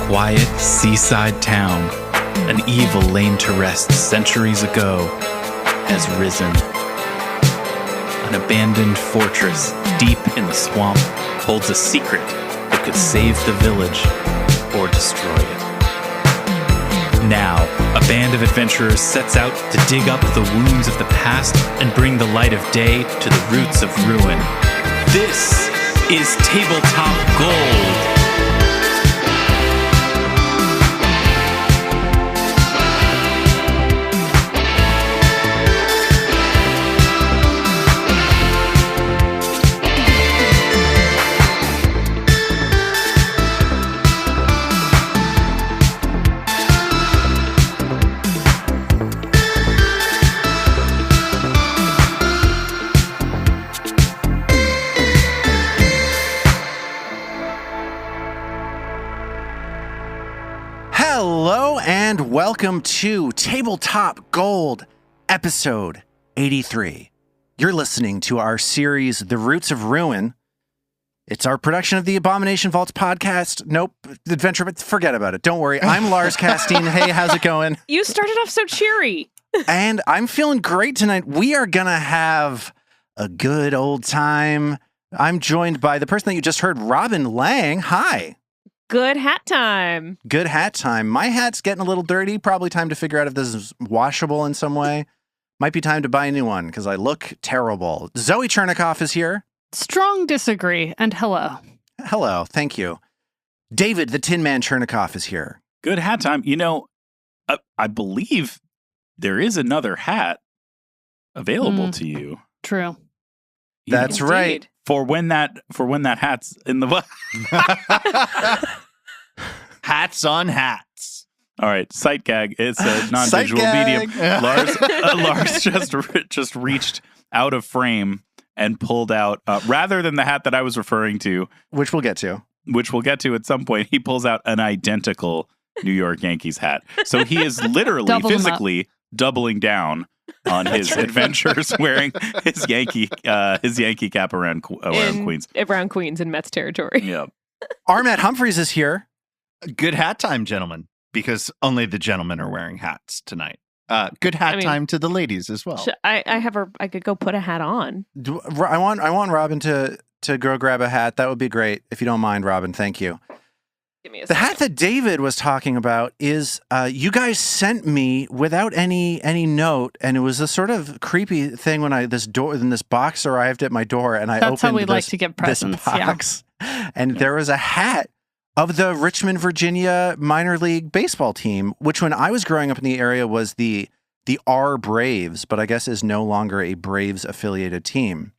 quiet seaside town, an evil laid to rest centuries ago, has risen. An abandoned fortress deep in the swamp holds a secret that could save the village or destroy it. Now, a band of adventurers sets out to dig up the wounds of the past and bring the light of day to the roots of ruin. This is Tabletop Gold. Hello and welcome to Tabletop Gold, episode 83. You're listening to our series, The Roots of Ruin. It's our production of the Abomination Vaults podcast. Nope, adventure, but forget about it. Don't worry. I'm Lars Casteen. Hey, how's it going? You started off so cheery. And I'm feeling great tonight. We are going to have a good old time. I'm joined by the person that you just heard, Robin Lange. Hi. Good hat time. Good hat time. My hat's getting a little dirty. Probably time to figure out if this is washable in some way. Might be time to buy a new one because I look terrible. Zoe Chernicoff is here. Strong disagree, and hello. Hello. Thank you. David, the Tin Man Chernicoff is here. Good hat time. You know, I believe there is another hat available to you. True. That's right. For when that hat's in the Hats on hats. All right, sight gag. It's a non-visual medium. Lars just reached out of frame and pulled out, rather than the hat that I was referring to, Which we'll get to at some point, he pulls out an identical New York Yankees hat. So he is literally, physically doubling down on his adventures, wearing his Yankee cap around Queens. Around Queens in Mets territory. Yeah. Armet Humphreys is here. Good hat time, gentlemen, because only the gentlemen are wearing hats tonight. Good hat time to the ladies as well. I could go put a hat on. I want Robin to go grab a hat. That would be great. If you don't mind, Robin. Thank you. Give me a The second. hat that David was talking about is you guys sent me without any note, and it was a sort of creepy thing when this box arrived at my door, and I That's how opened we like to get presents, this box, and there was a hat of the Richmond, Virginia minor league baseball team, which when I was growing up in the area was the R Braves, but I guess is no longer a Braves affiliated team.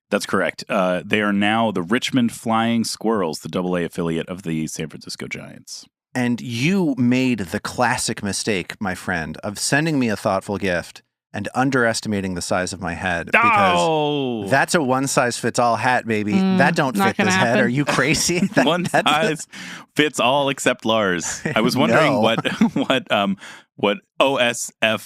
That's correct. They are now the Richmond Flying Squirrels, the AA affiliate of the San Francisco Giants. And you made the classic mistake, my friend, of sending me a thoughtful gift and underestimating the size of my head. Because that's a one-size-fits-all hat, baby. That don't fit this head. Are you crazy? One size fits all except Lars. I was wondering what OSFAEL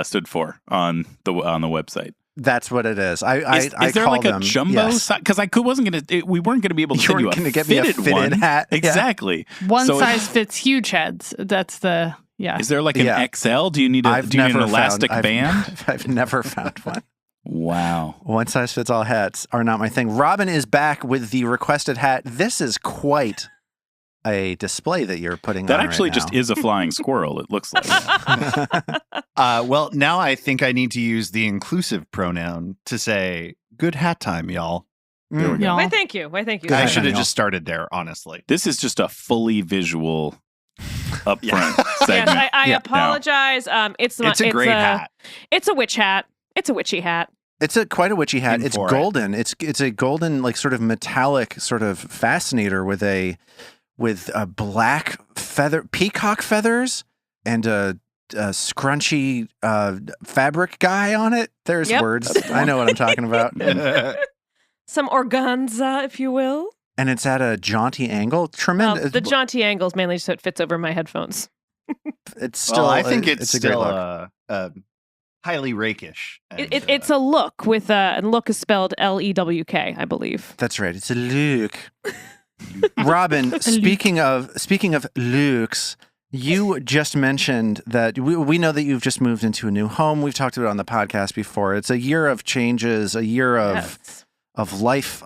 stood for on the website. That's what it is. Is there call like a them, jumbo size? Because we weren't going to be able to send you a get me a fitted hat. Exactly. One size fits huge heads. That's the, Is there like an XL? Do you need an elastic band? I've never found one. Wow. One size fits all hats are not my thing. Robin is back with the requested hat. This is quite a display that you're putting that on actually right just now. is a flying squirrel, it looks like. Well, now I think I need to use the inclusive pronoun to say, good hat time, y'all. There we go. y'all. Why, thank you. Why, thank you. Good I hat should have time, just started there, honestly. This is just a fully visual upfront Yes, segment. I apologize. It's a great hat. It's a witch hat. It's a witchy hat. It's quite a witchy hat. In It's for it. golden. It's a golden, like sort of metallic sort of fascinator with a black peacock feathers and a scrunchy fabric guy on it. There's Yep. words. I know what I'm talking about. Some organza, if you will. And it's at a jaunty angle. Tremendous. The jaunty angle is mainly so it fits over my headphones. It's still. I think it's a great still look. highly rakish. And, It's a look with and look is spelled Lewk, I believe. That's right. It's a look. Robin, speaking of looks, you just mentioned that we know that you've just moved into a new home. We've talked about it on the podcast before. It's a year of changes, a year of life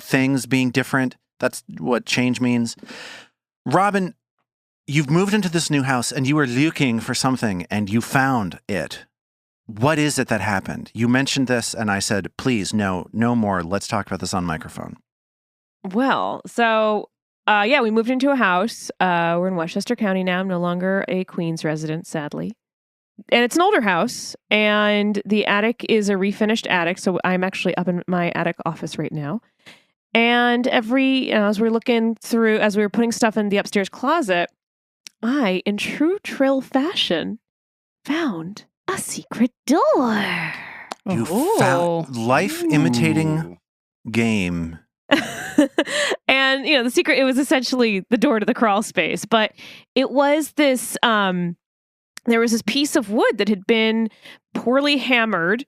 things being different. That's what change means. Robin, you've moved into this new house and you were looking for something and you found it. What is it that happened? You mentioned this and I said, please, no more. Let's talk about this on microphone. Well, so we moved into a house. We're in Westchester County now. I'm no longer a Queens resident, sadly. And it's an older house, and the attic is a refinished attic. So I'm actually up in my attic office right now. And as we were putting stuff in the upstairs closet, I, in true Trill fashion, found a secret door. You found life imitating game. And the secret, it was essentially the door to the crawl space, but it was this there was this piece of wood that had been poorly hammered,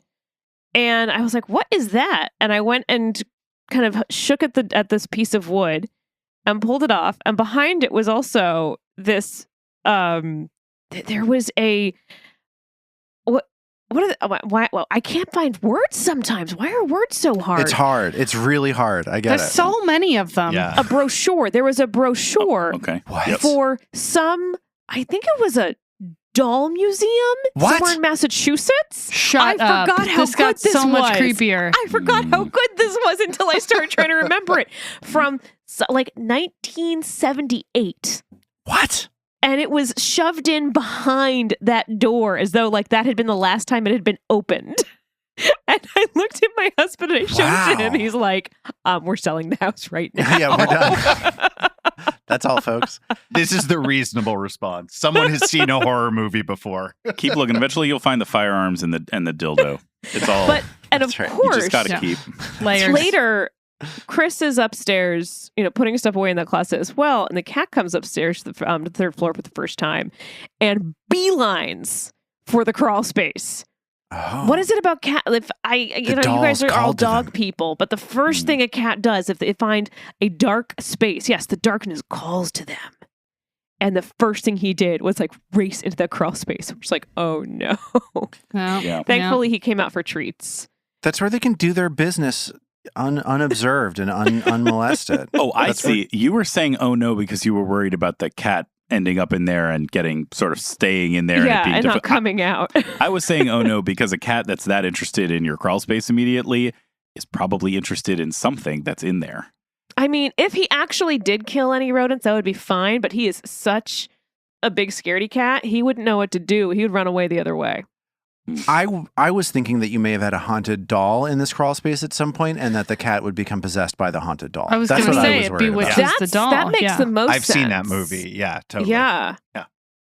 and I was like, what is that? And I went and kind of shook at this piece of wood and pulled it off, and behind it was also this there was a why? Well, I can't find words sometimes. Why are words so hard? It's hard. It's really hard. I get There's it. so many of them. A brochure. There was a brochure What? for I think it was a doll museum somewhere in Massachusetts. Shut up. I forgot how this good got this so was. much creepier. I forgot how good this was until I started trying to remember it. From 1978. What? And it was shoved in behind that door as though that had been the last time it had been opened. And I looked at my husband and I showed it to him. He's like, we're selling the house right now. Yeah, we're done. That's all, folks. This is the reasonable response. Someone has seen a horror movie before. Keep looking. Eventually, you'll find the firearms and the dildo. It's all. And of right. course, you just got to keep Layers. later, Chris is upstairs, putting stuff away in that closet as well. And the cat comes upstairs to the third floor for the first time and beelines for the crawl space. Oh. What is it about cat? If you guys are all dog people, but the first thing a cat does if they find a dark space, yes, the darkness calls to them. And the first thing he did was race into that crawl space. We're just like, oh no. Yeah. Thankfully, he came out for treats. That's where they can do their business unobserved and unmolested. Oh, I see. You were saying, oh no, because you were worried about the cat ending up in there and staying in there. Yeah, and, and not coming out. I was saying, oh no, because a cat that's that interested in your crawl space immediately is probably interested in something that's in there. I mean, if he actually did kill any rodents, that would be fine, but he is such a big scaredy cat, he wouldn't know what to do. He would run away the other way. I was thinking that you may have had a haunted doll in this crawl space at some point, and that the cat would become possessed by the haunted doll. I was That's going to what I say was it worried bewitches about. the doll. That makes the most I've sense. seen that movie. Yeah, totally. Yeah. Yeah.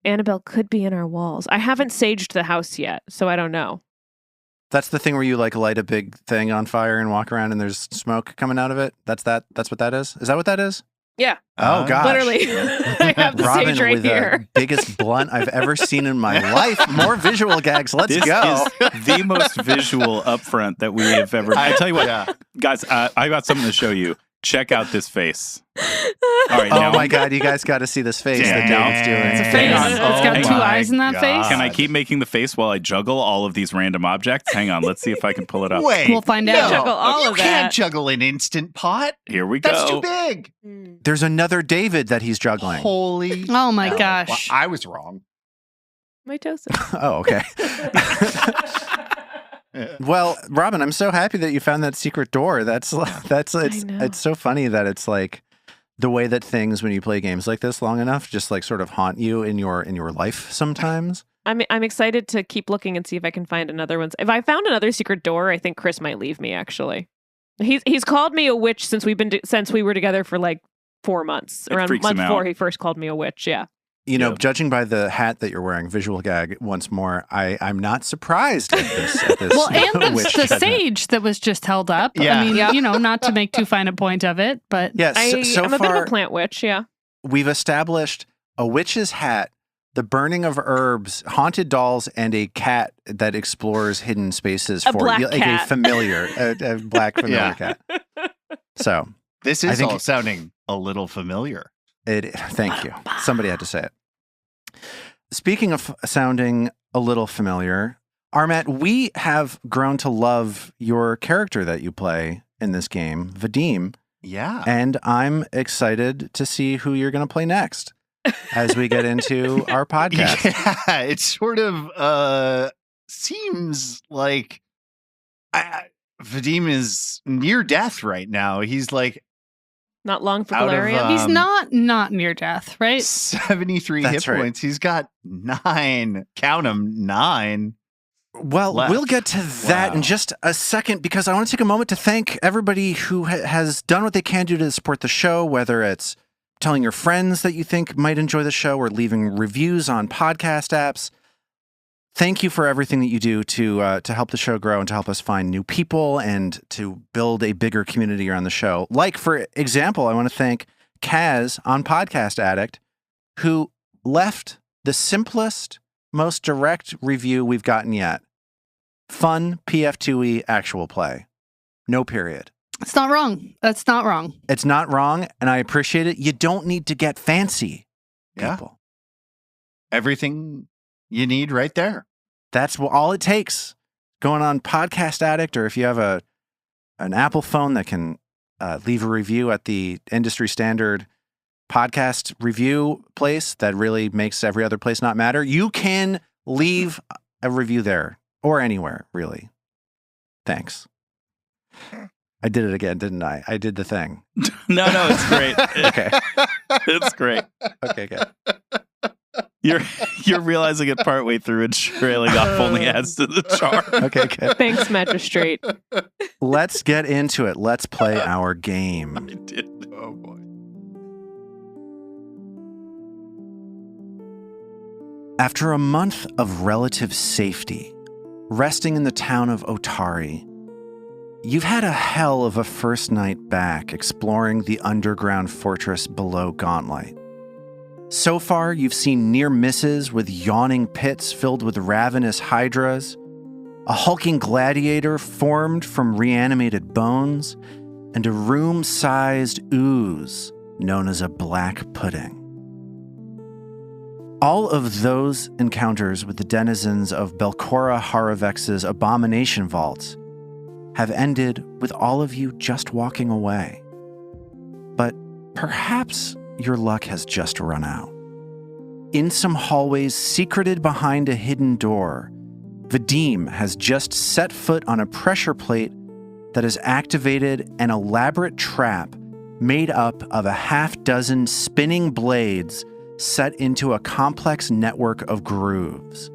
Annabelle could be in our walls. I haven't saged the house yet, so I don't know. That's the thing where you light a big thing on fire and walk around and there's smoke coming out of it. That's what that is. Is that what that is? Yeah. Oh gosh. Literally. I have the Robin sage right with here. the biggest blunt I've ever seen in my life. More visual gags. Let's This go. is the most visual upfront that we have ever. I tell you what, guys, I got something to show you. Check out this face. All right, now, Oh my God, you guys got to see this face that David's doing. It's a Hang face. on. It's got Oh two my eyes in that face. Can I keep making the face while I juggle all of these random objects? Hang on, let's see if I can pull it up. Wait. We'll find out. Juggle all you of can't that. juggle an Instant Pot. Here we That's go. too big. There's another David that he's juggling. Holy. Oh my hell. gosh. Well, I was wrong. Mitosis. Oh, okay. Well, Robin, I'm so happy that you found that secret door. It's know. so funny that it's the way that things, when you play games like this long enough, just sort of haunt you in your life sometimes. I'm excited to keep looking and see if I can find another one. If I found another secret door, I think Chris might leave me. Actually, he's called me a witch since we were together for 4 months. It Around freaks month him 4, out. he first called me a witch. Yeah. Yeah. Judging by the hat that you're wearing, visual gag once more, I'm not surprised at this. Well, and witch the judgment. sage that was just held up. Yeah. I mean, Yeah. not to make too fine a point of it, but Yes, so I'm a bit of far a plant witch. Yeah. we've established a witch's hat, the burning of herbs, haunted dolls, and a cat that explores hidden spaces A for black a cat. familiar, a black familiar cat. So This I is think- all sounding a little familiar. Thank you. Somebody had to say it. Speaking of sounding a little familiar, Armat, we have grown to love your character that you play in this game, Vadim, Yeah. and I'm excited to see who you're going to play next as we get into our podcast. Yeah, it sort of seems like Vadim is near death right now. He's like Not long for Out of, Galarian. He's not near death, right? 73 That's hit right. points. He's got 9. Count them, 9. Well, left. we'll get to that Wow. in just a second because I want to take a moment to thank everybody who has done what they can do to support the show, whether it's telling your friends that you think might enjoy the show or leaving reviews on podcast apps. Thank you for everything that you do to help the show grow and to help us find new people and to build a bigger community around the show. Like, for example, I want to thank Kaz on Podcast Addict, who left the simplest, most direct review we've gotten yet. Fun PF2E actual play. No period. It's not wrong. That's not wrong. It's not wrong, and I appreciate it. You don't need to get fancy, Yeah. people. Everything you need right there. That's all it takes. Going on Podcast Addict, or if you have an Apple phone that can leave a review at the industry standard podcast review place that really makes every other place not matter, you can leave a review there or anywhere, really. Thanks. I did it again, didn't I? I did the thing. No, it's great. Okay. It's great. Okay, good. You're realizing it partway through and trailing off only adds to the charm. Okay, good. Thanks, Magistrate. Let's get into it. Let's play our game. I did. Oh boy. After a month of relative safety, resting in the town of Otari, you've had a hell of a first night back exploring the underground fortress below Gauntlet. So far, you've seen near misses with yawning pits filled with ravenous hydras, a hulking gladiator formed from reanimated bones, and a room-sized ooze known as a black pudding. All of those encounters with the denizens of Belcora Haravex's Abomination vaults have ended with all of you just walking away. But perhaps your luck has just run out. In some hallways secreted behind a hidden door, Vadim has just set foot on a pressure plate that has activated an elaborate trap made up of a half-dozen spinning blades set into a complex network of grooves.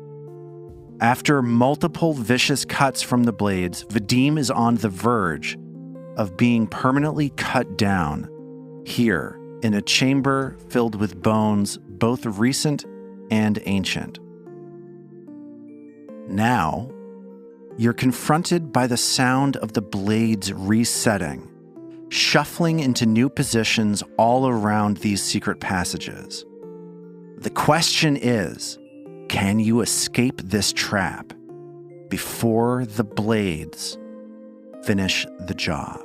After multiple vicious cuts from the blades, Vadim is on the verge of being permanently cut down here in a chamber filled with bones, both recent and ancient. Now, you're confronted by the sound of the blades resetting, shuffling into new positions all around these secret passages. The question is, can you escape this trap before the blades finish the job?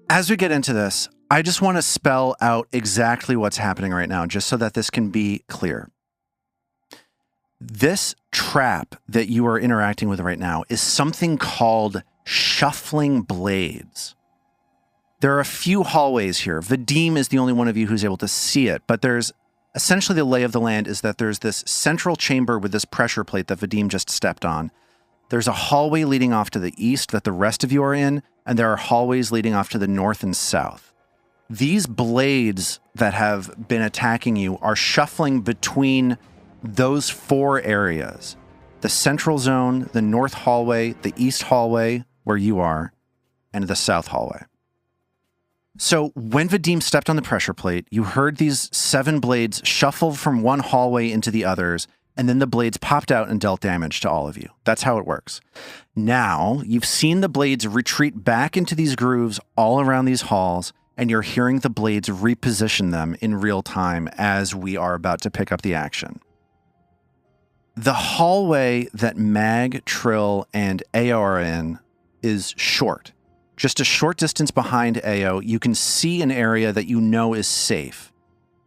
As we get into this, I just want to spell out exactly what's happening right now, just so that this can be clear. This trap that you are interacting with right now is something called shuffling blades. There are a few hallways here. Vadim is the only one of you who's able to see it, but there's essentially the lay of the land is that there's this central chamber with this pressure plate that Vadim just stepped on. There's a hallway leading off to the east that the rest of you are in, and there are hallways leading off to the north and south. These blades that have been attacking you are shuffling between those 4 areas: the central zone, the north hallway, the east hallway, where you are, and the south hallway. So when Vadim stepped on the pressure plate, you heard these 7 blades shuffle from one hallway into the others, and then the blades popped out and dealt damage to all of you. That's how it works. Now, you've seen the blades retreat back into these grooves all around these halls, and you're hearing the blades reposition them in real time as we are about to pick up the action. The hallway that Mag, Trill, and AO are in is short. Just a short distance behind Ao, you can see an area that you know is safe.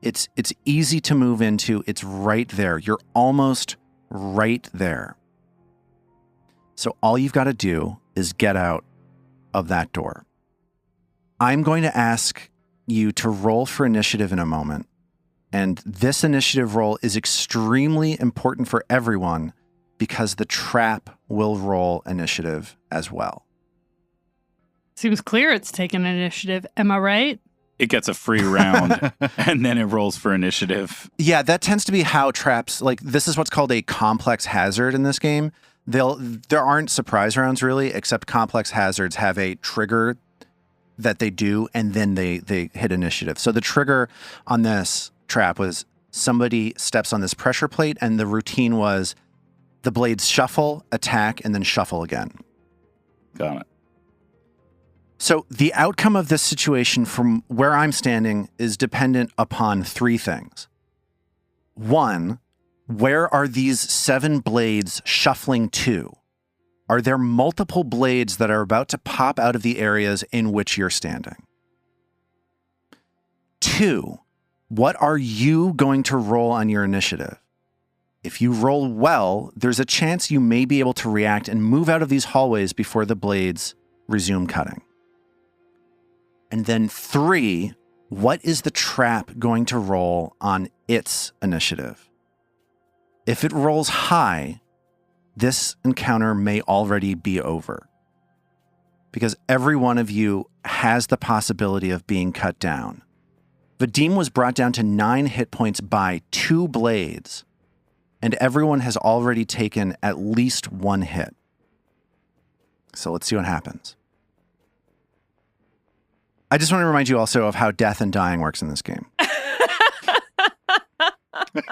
It's easy to move into. It's right there. You're almost right there. So all you've got to do is get out of that door. I'm going to ask you to roll for initiative in a moment. And this initiative roll is extremely important for everyone because the trap will roll initiative as well. Seems clear it's taken initiative. Am I right? It gets a free round, and then it rolls for initiative. Yeah, that tends to be how traps, like this is what's called a complex hazard in this game. There aren't surprise rounds really, except complex hazards have a trigger that they do, and then they hit initiative. So the trigger on this trap was somebody steps on this pressure plate, and the routine was the blades shuffle, attack, and then shuffle again. Got it. So the outcome of this situation from where I'm standing is dependent upon three things. One, where are these 7 blades shuffling to? Are there multiple blades that are about to pop out of the areas in which you're standing? 2, what are you going to roll on your initiative? If you roll well, there's a chance you may be able to react and move out of these hallways before the blades resume cutting. And then 3, what is the trap going to roll on its initiative? If it rolls high, this encounter may already be over. Because every one of you has the possibility of being cut down. Vadim was brought down to 9 hit points by 2 blades, and everyone has already taken at least 1 hit. So let's see what happens. I just want to remind you also of how death and dying works in this game.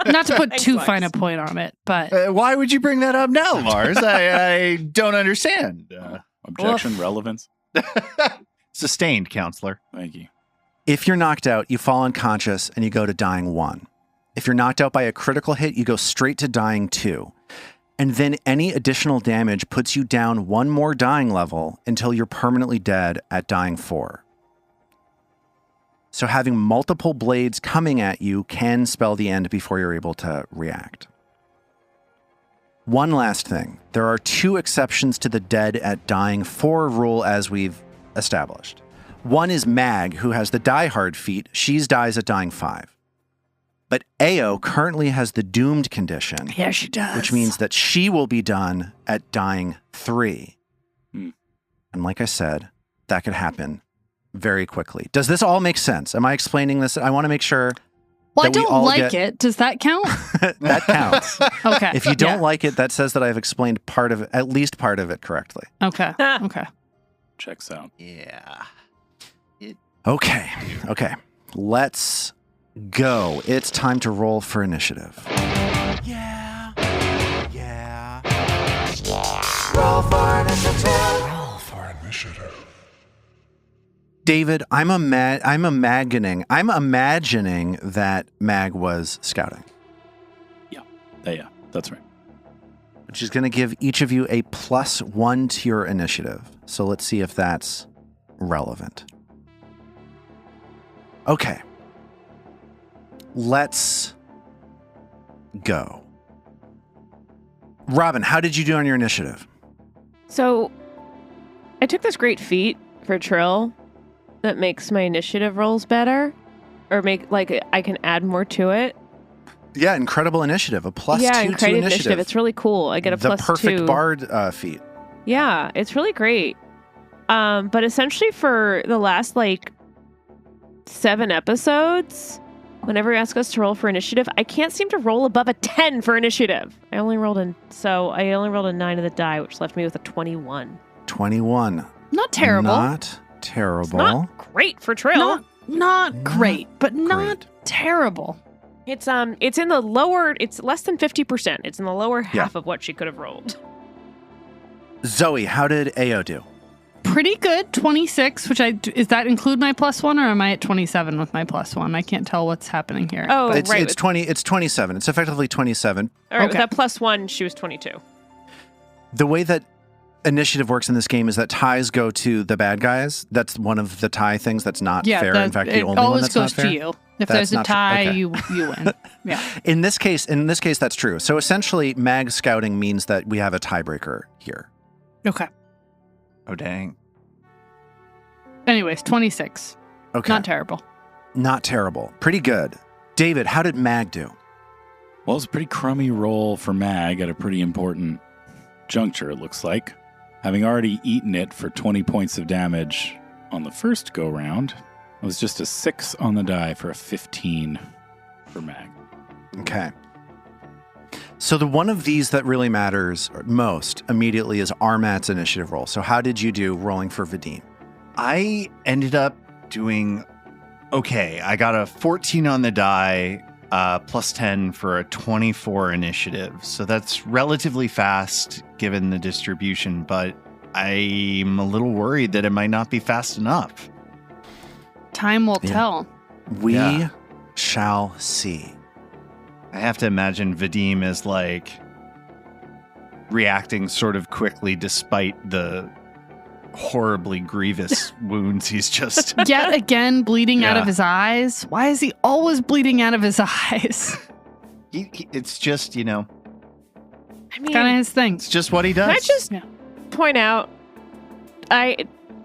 Not to put Thanks, too Lars. fine a point on it, but Why would you bring that up now, Lars? I don't understand. Objection, relevance. Sustained, counselor. Thank you. If you're knocked out, you fall unconscious and you go to dying 1. If you're knocked out by a critical hit, you go straight to dying 2. And then any additional damage puts you down 1 more dying level until you're permanently dead at dying 4. So having multiple blades coming at you can spell the end before you're able to react. One last thing. There are 2 exceptions to the dead at dying 4 rule as we've established. One is Mag, who has the Die Hard feat. She dies at dying 5. But Ao currently has the doomed condition. yeah, she does. Which means that she will be done at dying 3. Hmm. And like I said, that could happen very quickly. Does this all make sense? Am I explaining this? I want to make sure Well, I that we don't all like get- it. Does that count? that counts. Okay. If you don't Yeah. like it, that says that I've explained at least part of it correctly. Okay. Okay. Checks out. Yeah. Okay. Let's go. It's time to roll for initiative. Yeah. Roll for initiative. David, I'm imagining that Mag was scouting, Yeah, that's right. which is going to give each of you a +1 to your initiative. So let's see if that's relevant. Okay. Let's go. Robin, how did you do on your initiative? So I took this great feat for Trill that makes my initiative rolls better, or I can add more to it. Yeah, incredible initiative. A +2 yeah, to incredible initiative. It's really cool. I get a the +2. perfect bard feat. Yeah, it's really great. But essentially for the last 7 episodes, whenever you ask us to roll for initiative, I can't seem to roll above a 10 for initiative. I only rolled a 9 of the die, which left me with a 21. 21. Not terrible. Not terrible. It's not great for Trill. Not great, but not great. terrible. It's in the lower. It's less than 50%. It's in the lower half of what she could have rolled. Zoe, how did Ao do? Pretty good. 26, does that include my +1, or am I at 27 with my +1? I can't tell what's happening here. Oh, It's right. it's 20. It's 27. It's effectively 27. All right, Okay. with that +1, she was 22. The way that initiative works in this game is that ties go to the bad guys. That's one of the tie things that's not fair. In fact, the only one that's not fair. It always goes to you. If That's there's a not true. tie, Okay. you win. Yeah. In this case, that's true. So essentially, mag scouting means that we have a tiebreaker here. Okay. Oh, dang. Anyways, 26. Okay. Not terrible. Not terrible. Pretty good. David, how did mag do? Well, it's a pretty crummy roll for Mag at a pretty important juncture, it looks like. Having already eaten it for 20 points of damage on the first go-round, it was just a 6 on the die for a 15 for Mag. Okay. So the one of these that really matters most immediately is Armat's initiative roll. So how did you do rolling for Vadim? I ended up doing okay. I got a 14 on the die, plus 10 for a 24 initiative. So that's relatively fast given the distribution, but I'm a little worried that it might not be fast enough. Time will tell. We shall see. I have to imagine Vadim is like reacting sort of quickly despite the horribly grievous wounds he's just... Yet again, bleeding out of his eyes. Why is he always bleeding out of his eyes? It's just, I mean, Kind of his thing. it's just what he does. can I just point out, I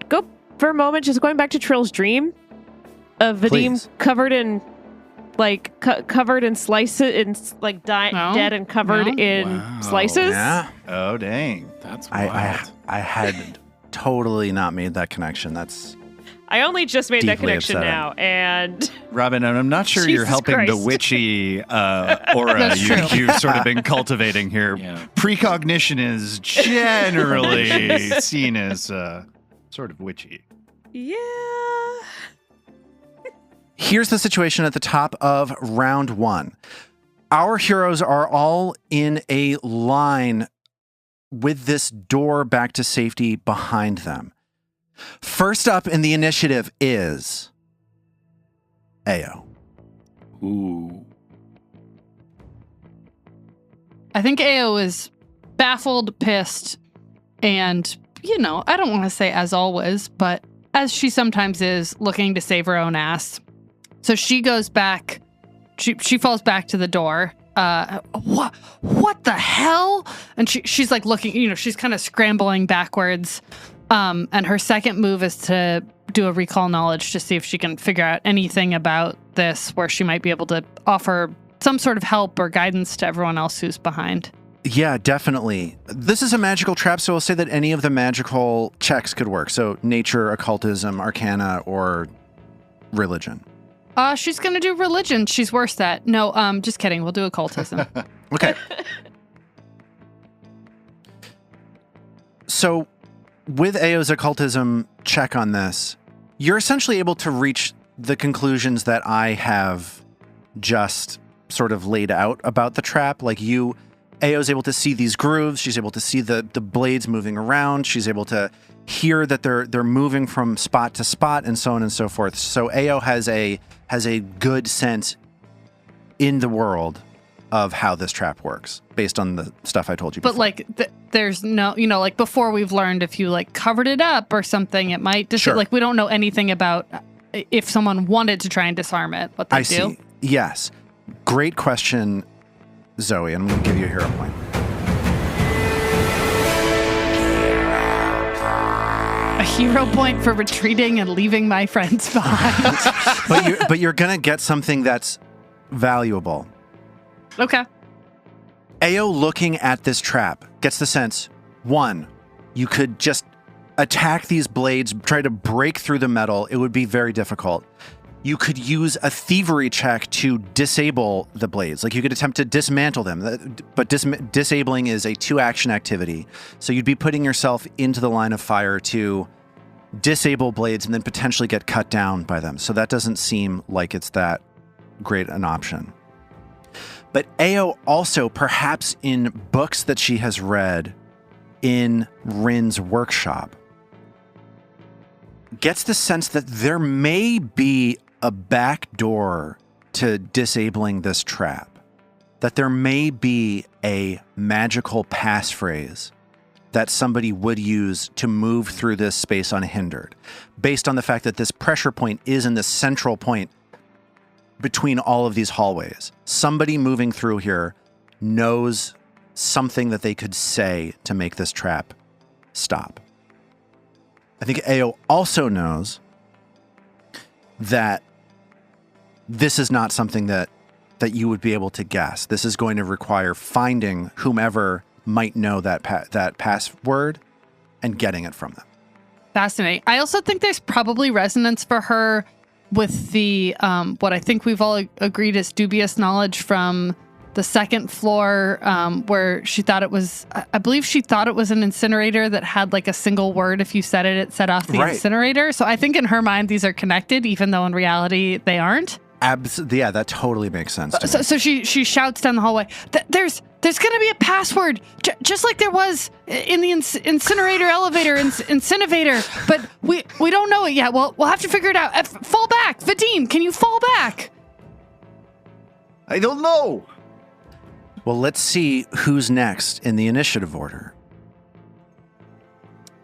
go for a moment just going back to Trill's dream of Vadim Please. covered in covered in slices, dead and covered in slices. Yeah. Oh, dang. That's wild. I had totally not made that connection. That's I only just made that Deeply connection upsetting. now, and Robin, and I'm not sure you're Jesus helping the Christ. witchy aura That's true. you've sort of been cultivating here. Yeah. Precognition is generally seen as sort of witchy. yeah. Here's the situation at the top of round 1. Our heroes are all in a line with this door back to safety behind them. First up in the initiative is Ao. Ooh. I think Ao is baffled, pissed, and, I don't want to say as always, but as she sometimes is, looking to save her own ass. So she goes back, she falls back to the door. What the hell? And she's like looking, she's kind of scrambling backwards. And her second move is to do a recall knowledge to see if she can figure out anything about this where she might be able to offer some sort of help or guidance to everyone else who's behind. Yeah, definitely. This is a magical trap, so we'll say that any of the magical checks could work. So nature, occultism, arcana, or religion. She's going to do religion. She's worse at. No, just kidding. We'll do occultism. Okay. So with Ao's occultism check on this, you're essentially able to reach the conclusions that I have just sort of laid out about the trap. Like Ao's able to see these grooves. She's able to see the blades moving around. She's able to hear that they're moving from spot to spot and so on and so forth. So Ao has a good sense in the world of how this trap works based on the stuff I told you before. But there's no, like before we've learned if you covered it up or something, it might just Sure. we don't know anything about if someone wanted to try and disarm it, what they I do. see. Yes. Great question, Zoe. I'm going to give you a hero point. A hero point for retreating and leaving my friends behind. But you're going to get something that's valuable. Okay. Ao looking at this trap gets the sense, 1, you could just attack these blades, try to break through the metal. It would be very difficult. You could use a thievery check to disable the blades. You could attempt to dismantle them, but disabling is a 2-action activity. So you'd be putting yourself into the line of fire to disable blades and then potentially get cut down by them. So that doesn't seem like it's that great an option. But Ao also, perhaps in books that she has read in Rin's workshop, gets the sense that there may be a back door to disabling this trap, that there may be a magical passphrase that somebody would use to move through this space unhindered, based on the fact that this pressure point is in the central point between all of these hallways. Somebody moving through here knows something that they could say to make this trap stop. I think Ao also knows that this is not something that you would be able to guess. This is going to require finding whomever might know that password and getting it from them. Fascinating. I also think there's probably resonance for her with the what I think we've all agreed is dubious knowledge from the second floor, where she thought it was, I believe she thought it was an incinerator that had like a single word. If you said it, it set off the incinerator. So I think in her mind, these are connected, even though in reality they aren't. Yeah, that totally makes sense to me. So she shouts down the hallway, there's going to be a password, just like there was in the incinerator elevator, incinerator, but we don't know it yet. We'll have to figure it out. Fall back. Vadim, can you fall back? I don't know. Well, let's see who's next in the initiative order.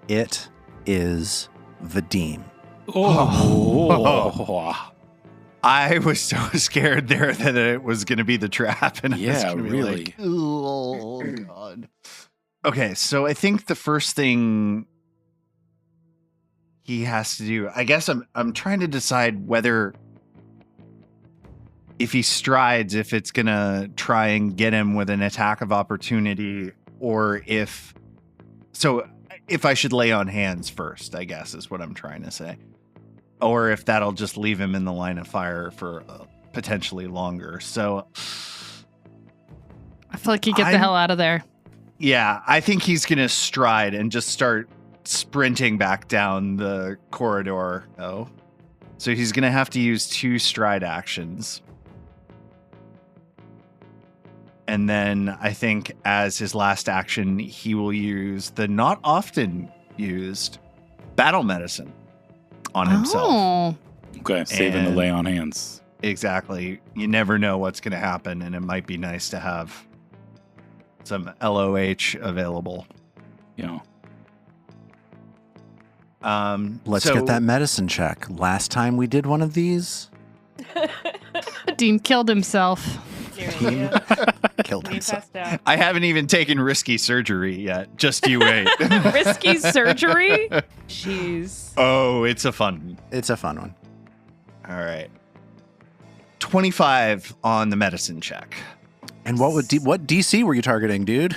It is Vadim. Oh. I was so scared there that it was going to be the trap. And I was Yeah, gonna be really. like, oh, God. Okay, so I think the first thing he has to do, I guess I'm trying to decide whether if he strides, if it's going to try and get him with an attack of opportunity, or if I should lay on hands first, I guess is what I'm trying to say. Or if that'll just leave him in the line of fire for potentially longer. So I feel like you get the hell out of there. Yeah, I think he's going to stride and just start sprinting back down the corridor. Oh, so he's going to have to use 2 stride actions. And then I think as his last action, he will use the not often used battle medicine on himself. Oh. Okay, saving the lay on hands. Exactly. You never know what's going to happen, and it might be nice to have some LOH available. Yeah. Let's get that medicine check. Last time we did one of these, Dean killed himself. killed himself. I haven't even taken risky surgery yet. Just you wait. Risky surgery? Jeez. Oh, it's a fun one. It's a fun one. All right. 25 on the medicine check. And what DC were you targeting, dude?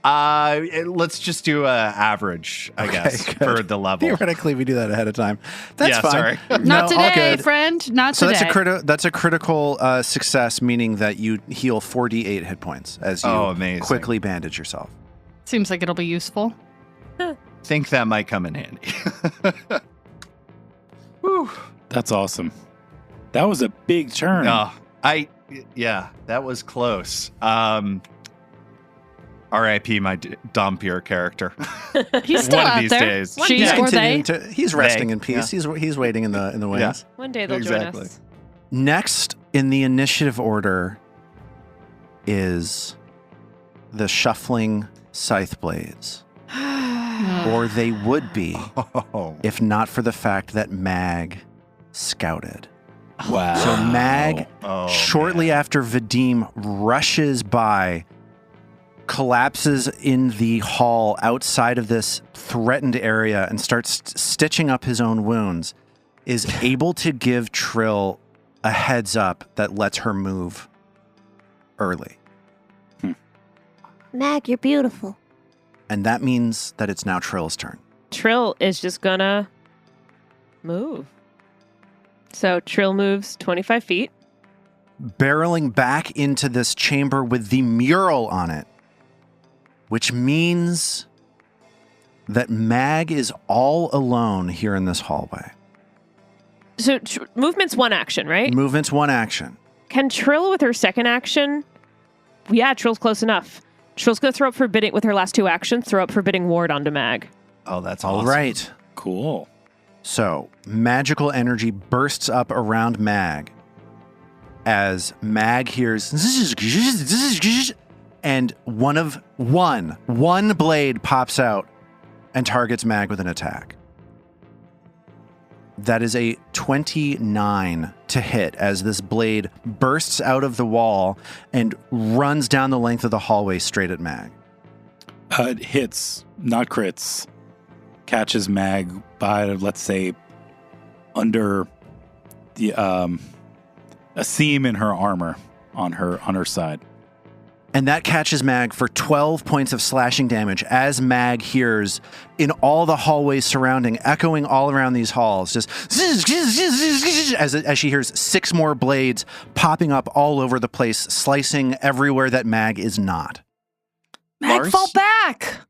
Let's just do average, I guess, good. for the level. Theoretically, we do that ahead of time. That's fine. Sorry. Not No, all today, good. friend. Not So today. that's a critical success, meaning that you heal 4d8 hit points as you amazing. quickly bandage yourself. Seems like it'll be useful. Think that might come in handy. Whew. That's awesome. That was a big turn. Yeah, that was close. R.I.P. my Dompier character. He's still One of out these there. days. She or they. He's resting They, in peace. He's waiting in the wings. Yeah. One day they'll Exactly. join us. Next in the initiative order is the shuffling scythe blades, or they would be Oh. if not for the fact that Mag scouted. Wow. So Mag, Oh, shortly man. after Vadim rushes by, collapses in the hall outside of this threatened area and starts stitching up his own wounds, is able to give Trill a heads up that lets her move early. Mag, you're beautiful. And that means that it's now Trill's turn. Trill is just gonna move. So Trill moves 25 feet. Barreling back into this chamber with the mural on it, which means that Mag is all alone here in this hallway. So movement's one action, right? Movement's one action. Can Trill with her second action? Yeah, Trill's close enough. Trill's gonna throw up forbidding with her last 2 actions. Throw up forbidding ward onto Mag. Oh, that's All awesome. right. Cool. So magical energy bursts up around Mag as Mag hears and one blade pops out and targets Mag with an attack. That is a 29 to hit as this blade bursts out of the wall and runs down the length of the hallway straight at Mag. It hits, not crits. Catches Mag by, let's say, under the a seam in her armor on her side. And that catches Mag for 12 points of slashing damage as Mag hears in all the hallways surrounding, echoing all around these halls, just as she hears 6 more blades popping up all over the place, slicing everywhere that Mag is not. Mag, Lars? fall back!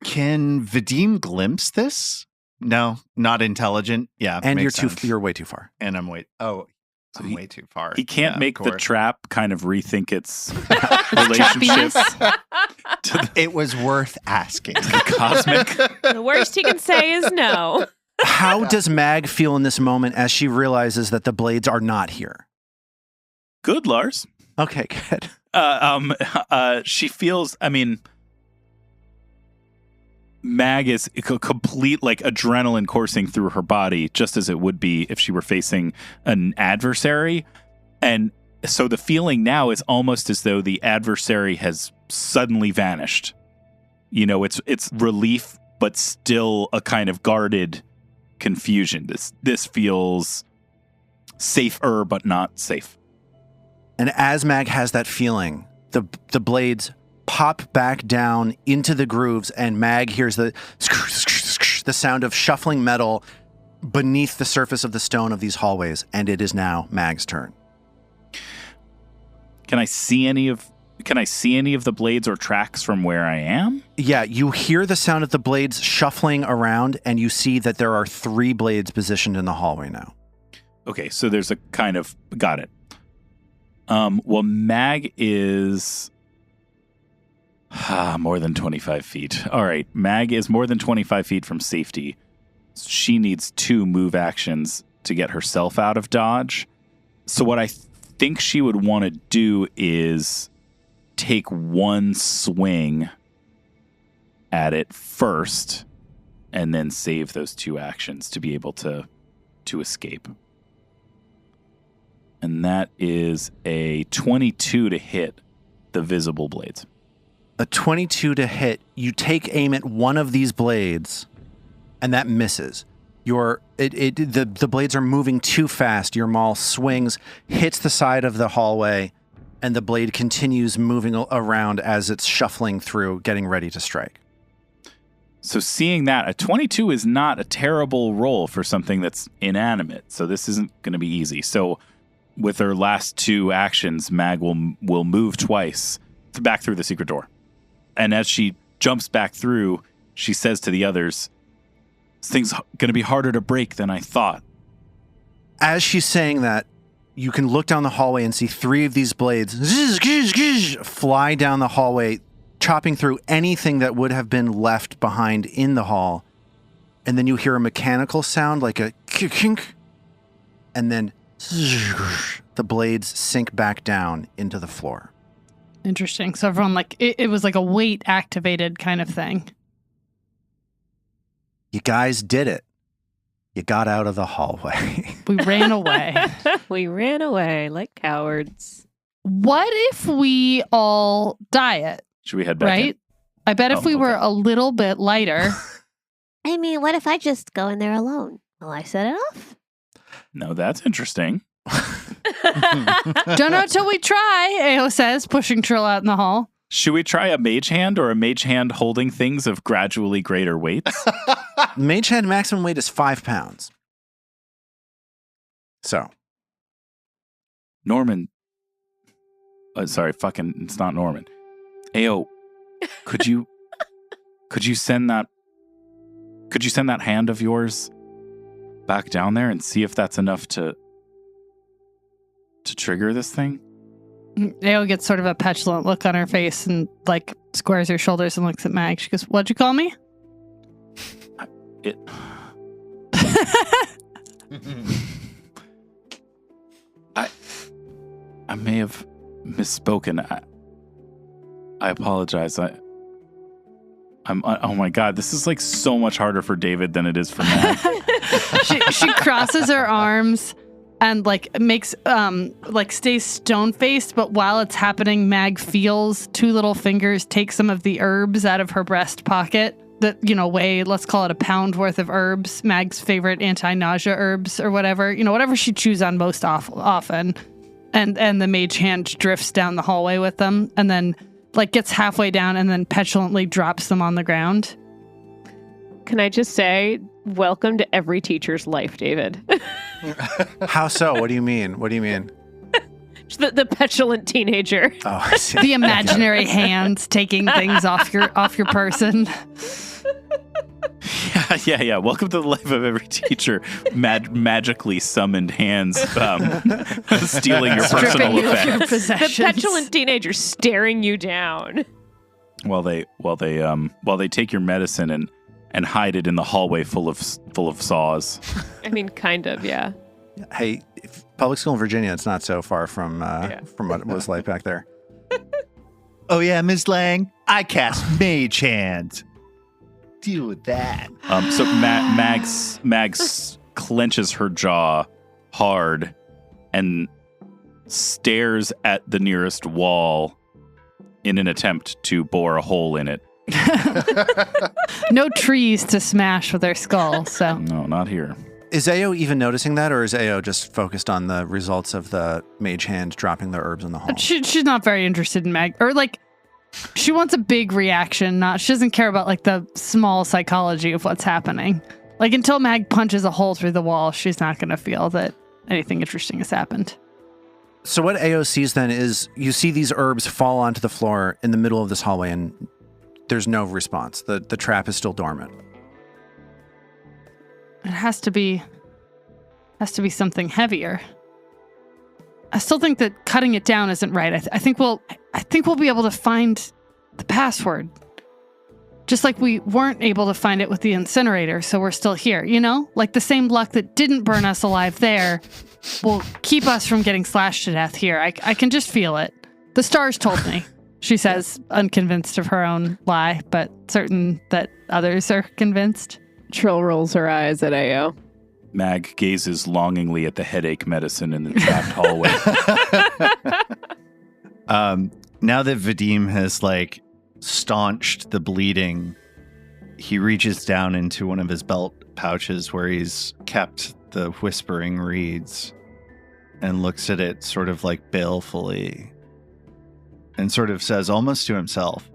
Can Vadim glimpse this? No, not intelligent. Yeah, And makes sense. you're way too far. And I'm way. Oh, So I'm he- way too far. He can't Yeah, make of the course. trap kind of rethink its relationship to the It was worth asking. cosmic. The worst he can say is no. How does Mag feel in this moment as she realizes that the blades are not here? Good, Lars. Okay, good. She feels, I mean, Mag is complete, like, adrenaline coursing through her body, just as it would be if she were facing an adversary. And so the feeling now is almost as though the adversary has suddenly vanished. You know, it's relief, but still a kind of guarded confusion. This feels safer, but not safe. And as Mag has that feeling, the blades pop back down into the grooves, and Mag hears the sound of shuffling metal beneath the surface of the stone of these hallways, and it is now Mag's turn. Can I see any of the blades or tracks from where I am? Yeah, you hear the sound of the blades shuffling around, and you see that there are 3 blades positioned in the hallway now. Okay, so there's a kind of got it. Well, Mag is more than 25 feet. All right, Mag is more than 25 feet from safety. She needs 2 move actions to get herself out of dodge. So what I think she would want to do is take 1 swing at it first, and then save those 2 actions to be able to escape. And that is a 22 to hit the visible blades. A 22 to hit, you take aim at one of these blades, and that misses. The blades are moving too fast. Your maul swings, hits the side of the hallway, and the blade continues moving around as it's shuffling through, getting ready to strike. So seeing that, a 22 is not a terrible roll for something that's inanimate. So this isn't going to be easy. So with her last 2 actions, Mag will move twice back through the secret door. And as she jumps back through, she says to the others, "This thing's going to be harder to break than I thought." As she's saying that, you can look down the hallway and see 3 of these blades fly down the hallway, chopping through anything that would have been left behind in the hall. And then you hear a mechanical sound like a kink, and then the blades sink back down into the floor. Interesting. So everyone, like, it was like a weight activated kind of thing. You guys did it. You got out of the hallway. We ran away. We ran away like cowards. What if we all diet, Should we head back right? in? I bet if Oh, we were okay. a little bit lighter. I mean, what if I just go in there alone? Will I set it off? No, that's interesting. Don't know till we try, Ao says, pushing Trill out in the hall. Should we try a mage hand or a mage hand holding things of gradually greater weights? Mage hand maximum weight is 5 pounds. So, Norman. It's not Norman. Ao, could you send that hand of yours back down there and see if that's enough to trigger this thing? Ao gets sort of a petulant look on her face and, like, squares her shoulders and looks at Mag. She goes, "What'd you call me?" I may have misspoken. I apologize. Oh my God, this is like so much harder for David than it is for Mag. She crosses her arms and like makes like stays stone faced, but while it's happening, Mag feels two little fingers take some of the herbs out of her breast pocket that, weigh, let's call it a pound worth of herbs, Mag's favorite anti-nausea herbs or whatever, whatever she chews on most often. And the mage hand drifts down the hallway with them and then like gets halfway down and then petulantly drops them on the ground. Can I just say, welcome to every teacher's life, David. How so? What do you mean? The petulant teenager. Oh, I see. The imaginary hands taking things off your person. Yeah. Welcome to the life of every teacher. Magically summoned hands stealing your personal effects. The petulant teenager staring you down. While they take your medicine and hide it in the hallway full of saws. I mean, kind of, yeah. Hey, public school in Virginia, it's not so far from what it was like back there. Oh yeah, Ms. Lange, I cast Mage Hand. Deal with that. So Mags clenches her jaw hard and stares at the nearest wall in an attempt to bore a hole in it. No trees to smash with her skull, so. No, not here. Is Ao even noticing that, or is Ao just focused on the results of the mage hand dropping the herbs in the hall? She's not very interested in Mag, or like, she wants a big reaction, she doesn't care about like the small psychology of what's happening. Like until Mag punches a hole through the wall, she's not going to feel that anything interesting has happened. So what Ao sees then is you see these herbs fall onto the floor in the middle of this hallway and there's no response. The trap is still dormant. It has to be something heavier. I still think that cutting it down isn't right. I think we'll be able to find the password. Just like we weren't able to find it with the incinerator, so we're still here, Like the same luck that didn't burn us alive there will keep us from getting slashed to death here. I can just feel it. The stars told me, she says, unconvinced of her own lie, but certain that others are convinced. Trill rolls her eyes at Ao. Mag gazes longingly at the headache medicine in the trapped hallway. Now that Vadim has staunched the bleeding, he reaches down into one of his belt pouches where he's kept the whispering reeds and looks at it sort of balefully and sort of says almost to himself,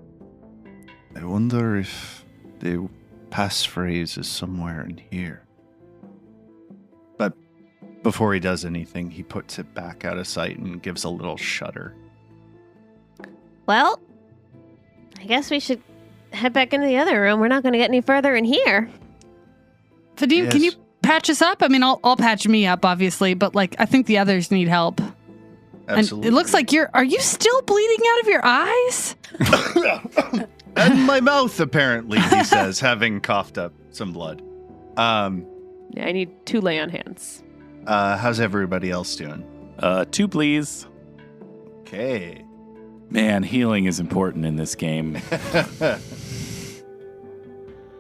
I wonder if the passphrase is somewhere in here. But before he does anything, he puts it back out of sight and gives a little shudder. Well, I guess we should head back into the other room. We're not going to get any further in here. Vadim, Yes. Can you patch us up? I mean, I'll patch me up, obviously, but I think the others need help. Absolutely. And it looks like are you still bleeding out of your eyes? And my mouth, apparently, he says, having coughed up some blood. Yeah, I need 2 lay on hands. How's everybody else doing? 2, please. Okay. Man, healing is important in this game.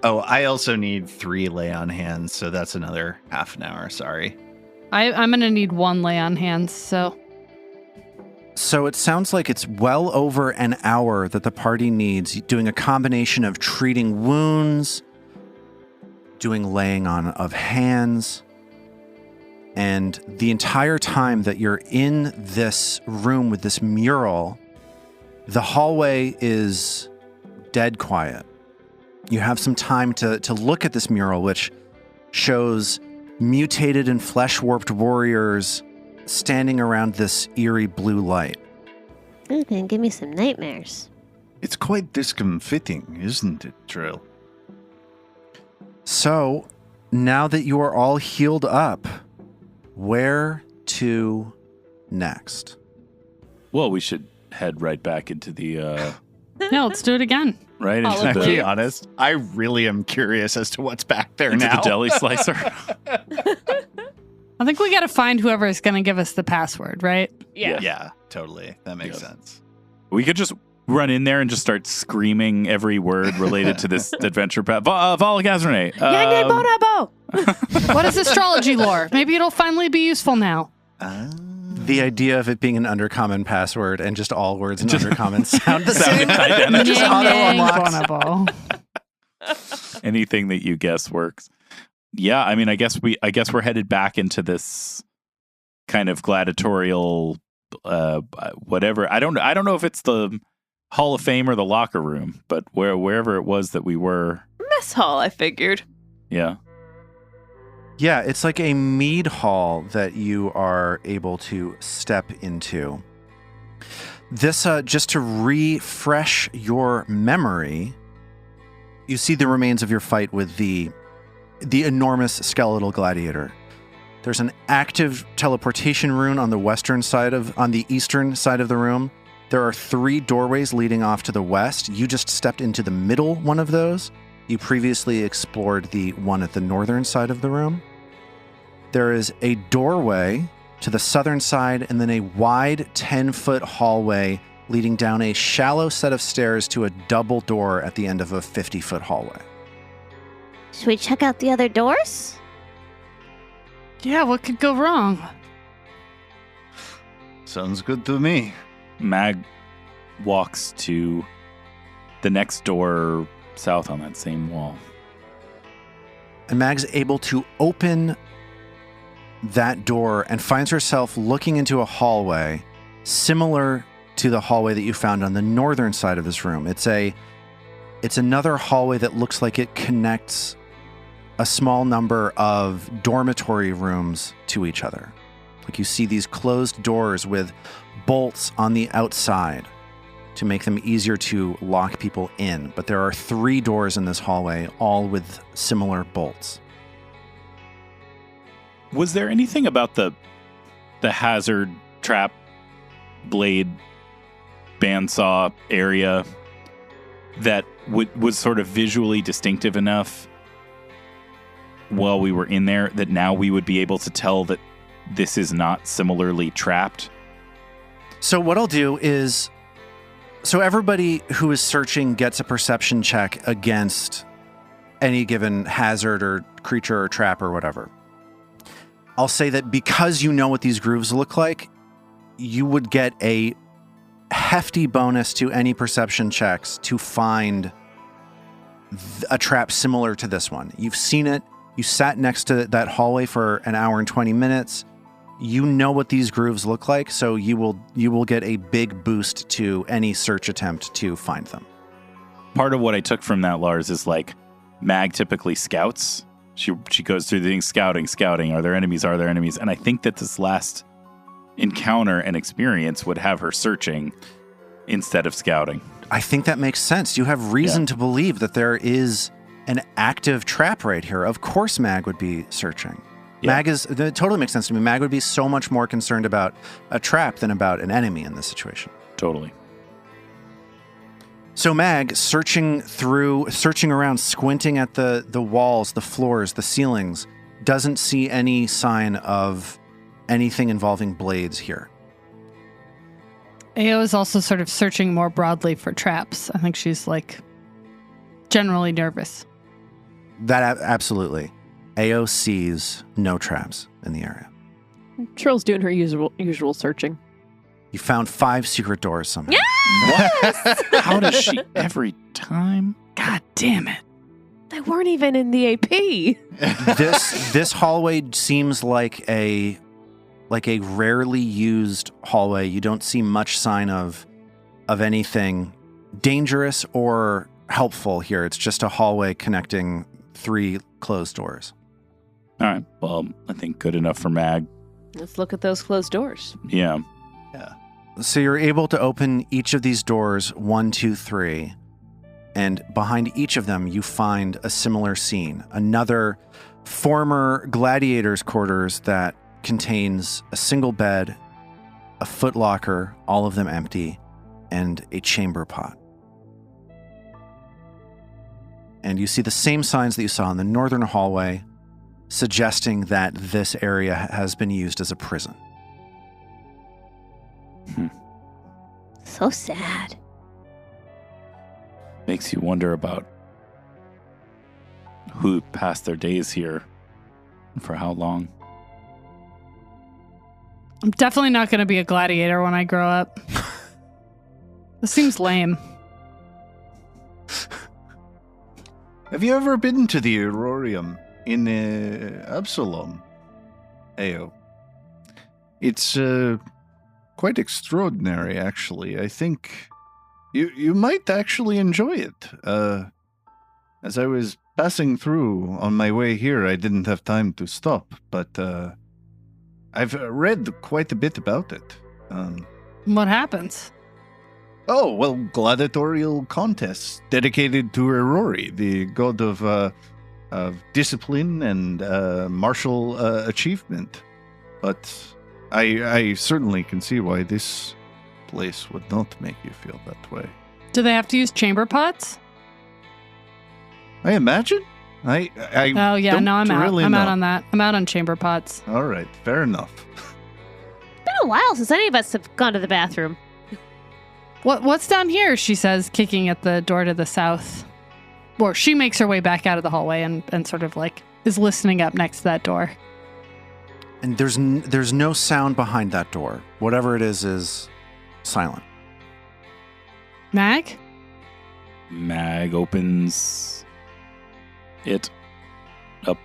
Oh, I also need 3 lay on hands, so that's another half an hour. Sorry. I'm going to need 1 lay on hands, so. So it sounds like it's well over an hour that the party needs, doing a combination of treating wounds, doing laying on of hands, and the entire time that you're in this room with this mural, the hallway is dead quiet. You have some time to look at this mural, which shows mutated and flesh-warped warriors standing around this eerie blue light. It's going to give me some nightmares. It's quite discomfiting, isn't it, Trill? So, now that you are all healed up, where to next? Well, we should head right back into the No, let's do it again. right All into of To the- be honest, I really am curious as to what's back there into now. the deli slicer. I think we got to find whoever is going to give us the password, right? Yeah. Yeah, totally. That makes Yes. sense. We could just run in there and just start screaming every word related to this adventure path. Val Gazrene. Yane Bonabo! What is astrology lore? Maybe it'll finally be useful now. The idea of it being an undercommon password and just all words in undercommon sound the same. identical. Just auto unlocks. Anything that you guess works. Yeah, I mean, I guess we're headed back into this kind of gladiatorial whatever. I don't know if it's the Hall of Fame or the locker room, but wherever it was that we were. Mess hall, I figured. Yeah. Yeah, it's like a mead hall that you are able to step into. This, just to refresh your memory, you see the remains of your fight with the enormous skeletal gladiator. There's an active teleportation rune on the eastern side of the room. There are 3 doorways leading off to the west. You just stepped into the middle one of those. You previously explored the one at the northern side of the room. There is a doorway to the southern side and then a wide 10-foot hallway leading down a shallow set of stairs to a double door at the end of a 50-foot hallway. Should we check out the other doors? Yeah, what could go wrong? Sounds good to me. Mag walks to the next door south on that same wall. And Mag's able to open that door and finds herself looking into a hallway similar to the hallway that you found on the northern side of this room. It's another hallway that looks like it connects a small number of dormitory rooms to each other. Like you see these closed doors with bolts on the outside to make them easier to lock people in. But there are 3 doors in this hallway, all with similar bolts. Was there anything about the hazard trap blade bandsaw area that was sort of visually distinctive enough while we were in there that now we would be able to tell that this is not similarly trapped? So what I'll do is, so everybody who is searching gets a perception check against any given hazard or creature or trap or whatever. I'll say that because you know what these grooves look like, you would get a hefty bonus to any perception checks to find a trap similar to this one. You've seen it. You sat next to that hallway for an hour and 20 minutes. You know what these grooves look like, so you will get a big boost to any search attempt to find them. Part of what I took from that, Lars, is like Mag typically scouts. She goes through the thing scouting. Are there enemies? And I think that this last encounter and experience would have her searching instead of scouting. I think that makes sense. You have reason to believe that there is an active trap right here. Of course Mag would be searching. Yeah. That totally makes sense to me. Mag would be so much more concerned about a trap than about an enemy in this situation. Totally. So Mag, searching around, squinting at the walls, the floors, the ceilings, doesn't see any sign of anything involving blades here. Ao is also sort of searching more broadly for traps. I think she's like generally nervous. That absolutely. Ao sees no traps in the area. Trill's doing her usual searching. You found 5 secret doors somehow. Yes! How does she every time? God damn it. They weren't even in the AP. This hallway seems like a rarely used hallway. You don't see much sign of anything dangerous or helpful here. It's just a hallway connecting 3 closed doors. All right. Well, I think good enough for Mag. Let's look at those closed doors. Yeah. So you're able to open each of these doors, 1, 2, 3, and behind each of them you find a similar scene. Another former gladiators' quarters that contains a single bed, a footlocker, all of them empty, and a chamber pot. And you see the same signs that you saw in the northern hallway, suggesting that this area has been used as a prison. So sad. Makes you wonder about who passed their days here and for how long. I'm definitely not going to be a gladiator when I grow up. This seems lame. Have you ever been to the Aurorium in Absalom? Ayo. It's quite extraordinary, actually. I think you might actually enjoy it. As I was passing through on my way here, I didn't have time to stop, but I've read quite a bit about it. What happens? Oh, well, gladiatorial contests dedicated to Aurori, the god of discipline and martial achievement. But I certainly can see why this place would not make you feel that way. Do they have to use chamber pots? I imagine. I Oh yeah, don't no, I'm out. really I'm know. out on that. I'm out on chamber pots. All right, fair enough. It's been a while since any of us have gone to the bathroom. What's down here? She says, kicking at the door to the south. Or she makes her way back out of the hallway and sort of like is listening up next to that door. And there's no sound behind that door. Whatever it is silent. Mag? Mag opens it up.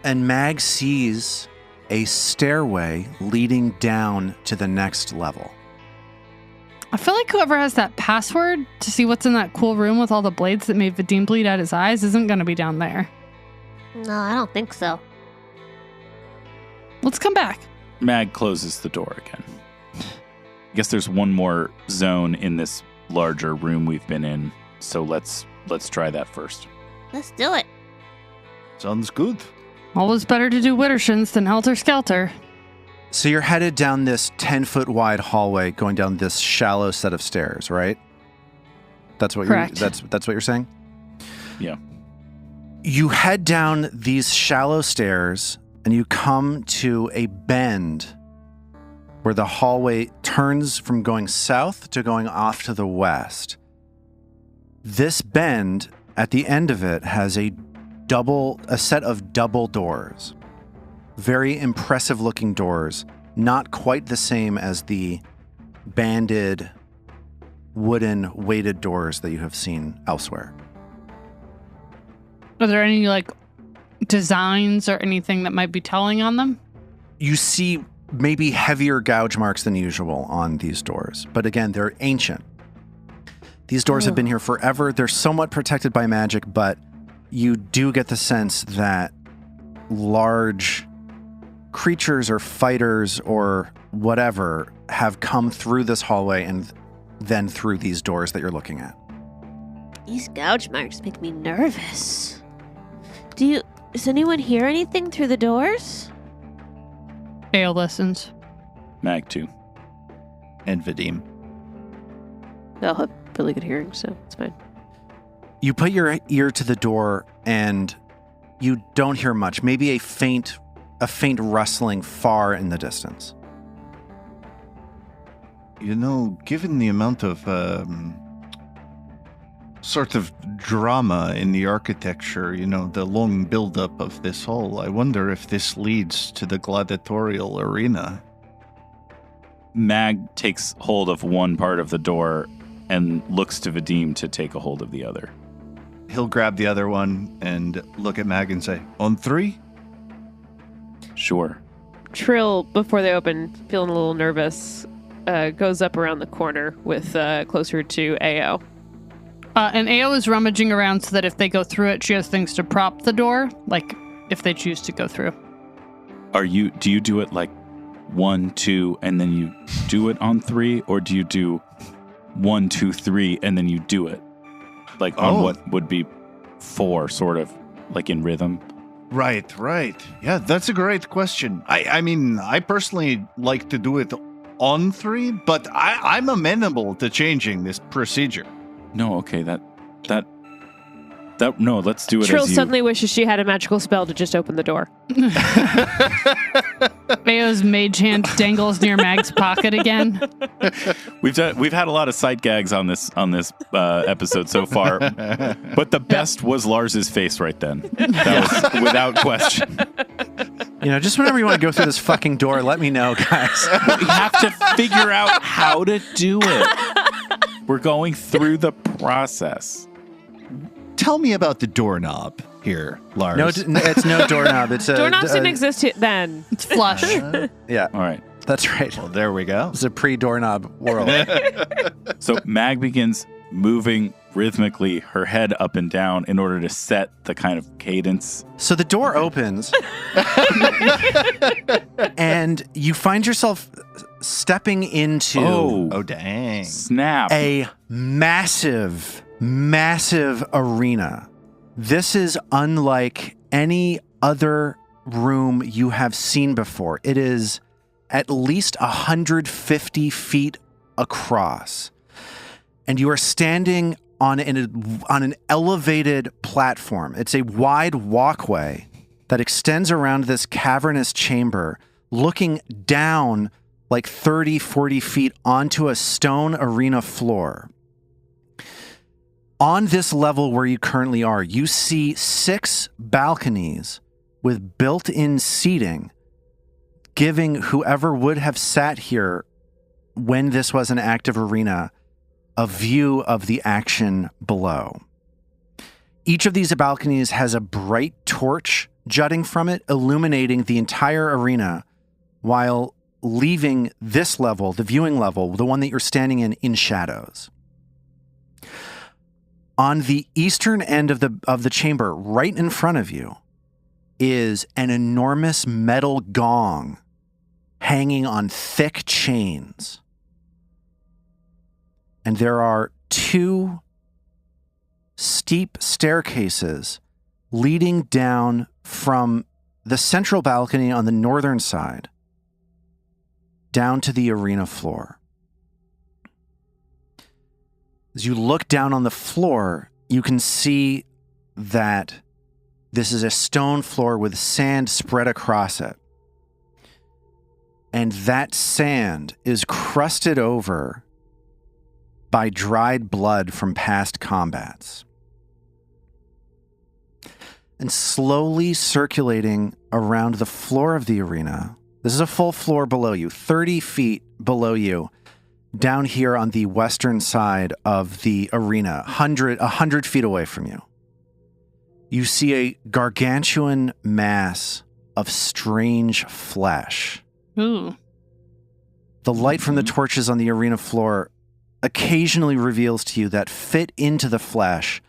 And Mag sees a stairway leading down to the next level. I feel like whoever has that password to see what's in that cool room with all the blades that made Vadim bleed out his eyes isn't going to be down there. No, I don't think so. Let's come back. Mag closes the door again. I guess there's one more zone in this larger room we've been in, so let's try that first. Let's do it. Sounds good. Always better to do Wittershins than Helter Skelter. So you're headed down this 10-foot wide hallway, going down this shallow set of stairs, right? That's what Correct. that's what you're saying? Yeah. You head down these shallow stairs and you come to a bend where the hallway turns from going south to going off to the west. This bend, at the end of it, has a set of double doors. Very impressive looking doors, not quite the same as the banded wooden weighted doors that you have seen elsewhere. Are there any like designs or anything that might be telling on them? You see maybe heavier gouge marks than usual on these doors, but again, they're ancient. These doors have been here forever. They're somewhat protected by magic, but you do get the sense that large creatures or fighters or whatever have come through this hallway and then through these doors that you're looking at. These gouge marks make me nervous. Does anyone hear anything through the doors? Ao listens. Mag too. And Vadim. They'll have really good hearing, so it's fine. You put your ear to the door and you don't hear much. Maybe a faint rustling far in the distance. You know, given the amount of sort of drama in the architecture, you know, the long buildup of this hall, I wonder if this leads to the gladiatorial arena. Mag takes hold of one part of the door and looks to Vadim to take a hold of the other. He'll grab the other one and look at Mag and say, "On 3?" Sure. Trill, before they open, feeling a little nervous, goes up around the corner with closer to AO. And Ao is rummaging around so that if they go through it, she has things to prop the door, like if they choose to go through. Do you do it like 1, 2, and then you do it on 3, or do you do 1, 2, 3, and then you do it? Like on what would be 4, sort of, like in rhythm? Right. Yeah, that's a great question. I mean, I personally like to do it on 3, but I'm amenable to changing this procedure. No, okay, that no, let's do it Trill as you. suddenly wishes she had a magical spell to just open the door. Ao's mage hand dangles near Mag's pocket again. We've had a lot of sight gags on this episode so far, but the best was Lars's face right then. That was without question. Just whenever you want to go through this fucking door, let me know, guys. We have to figure out how to do it. We're going through the process. Tell me about the doorknob here, Lars. No, it's no doorknob. It's a Doorknobs didn't exist then. It's flush. Yeah, All right. that's right. Well, there we go. It's a pre-doorknob world. So Mag begins moving rhythmically her head up and down in order to set the kind of cadence. So the door opens, and you find yourself stepping into Oh, dang. Snap. a massive arena. This is unlike any other room you have seen before. It is at least 150 feet across. And you are standing on an elevated platform. It's a wide walkway that extends around this cavernous chamber, looking down like 30, 40 feet onto a stone arena floor. On this level where you currently are, you see 6 balconies with built-in seating, giving whoever would have sat here when this was an active arena a view of the action below. Each of these balconies has a bright torch jutting from it, illuminating the entire arena, while leaving this level, the viewing level, the one that you're standing in shadows. On the eastern end of the chamber, right in front of you, is an enormous metal gong hanging on thick chains. And there are 2 steep staircases leading down from the central balcony on the northern side down to the arena floor. As you look down on the floor, you can see that this is a stone floor with sand spread across it. And that sand is crusted over by dried blood from past combats. And slowly circulating around the floor of the arena, this is a full floor below you, 30 feet below you, down here on the western side of the arena, 100 feet away from you. You see a gargantuan mass of strange flesh. Ooh. The light from the torches on the arena floor occasionally reveals to you that fit into the flesh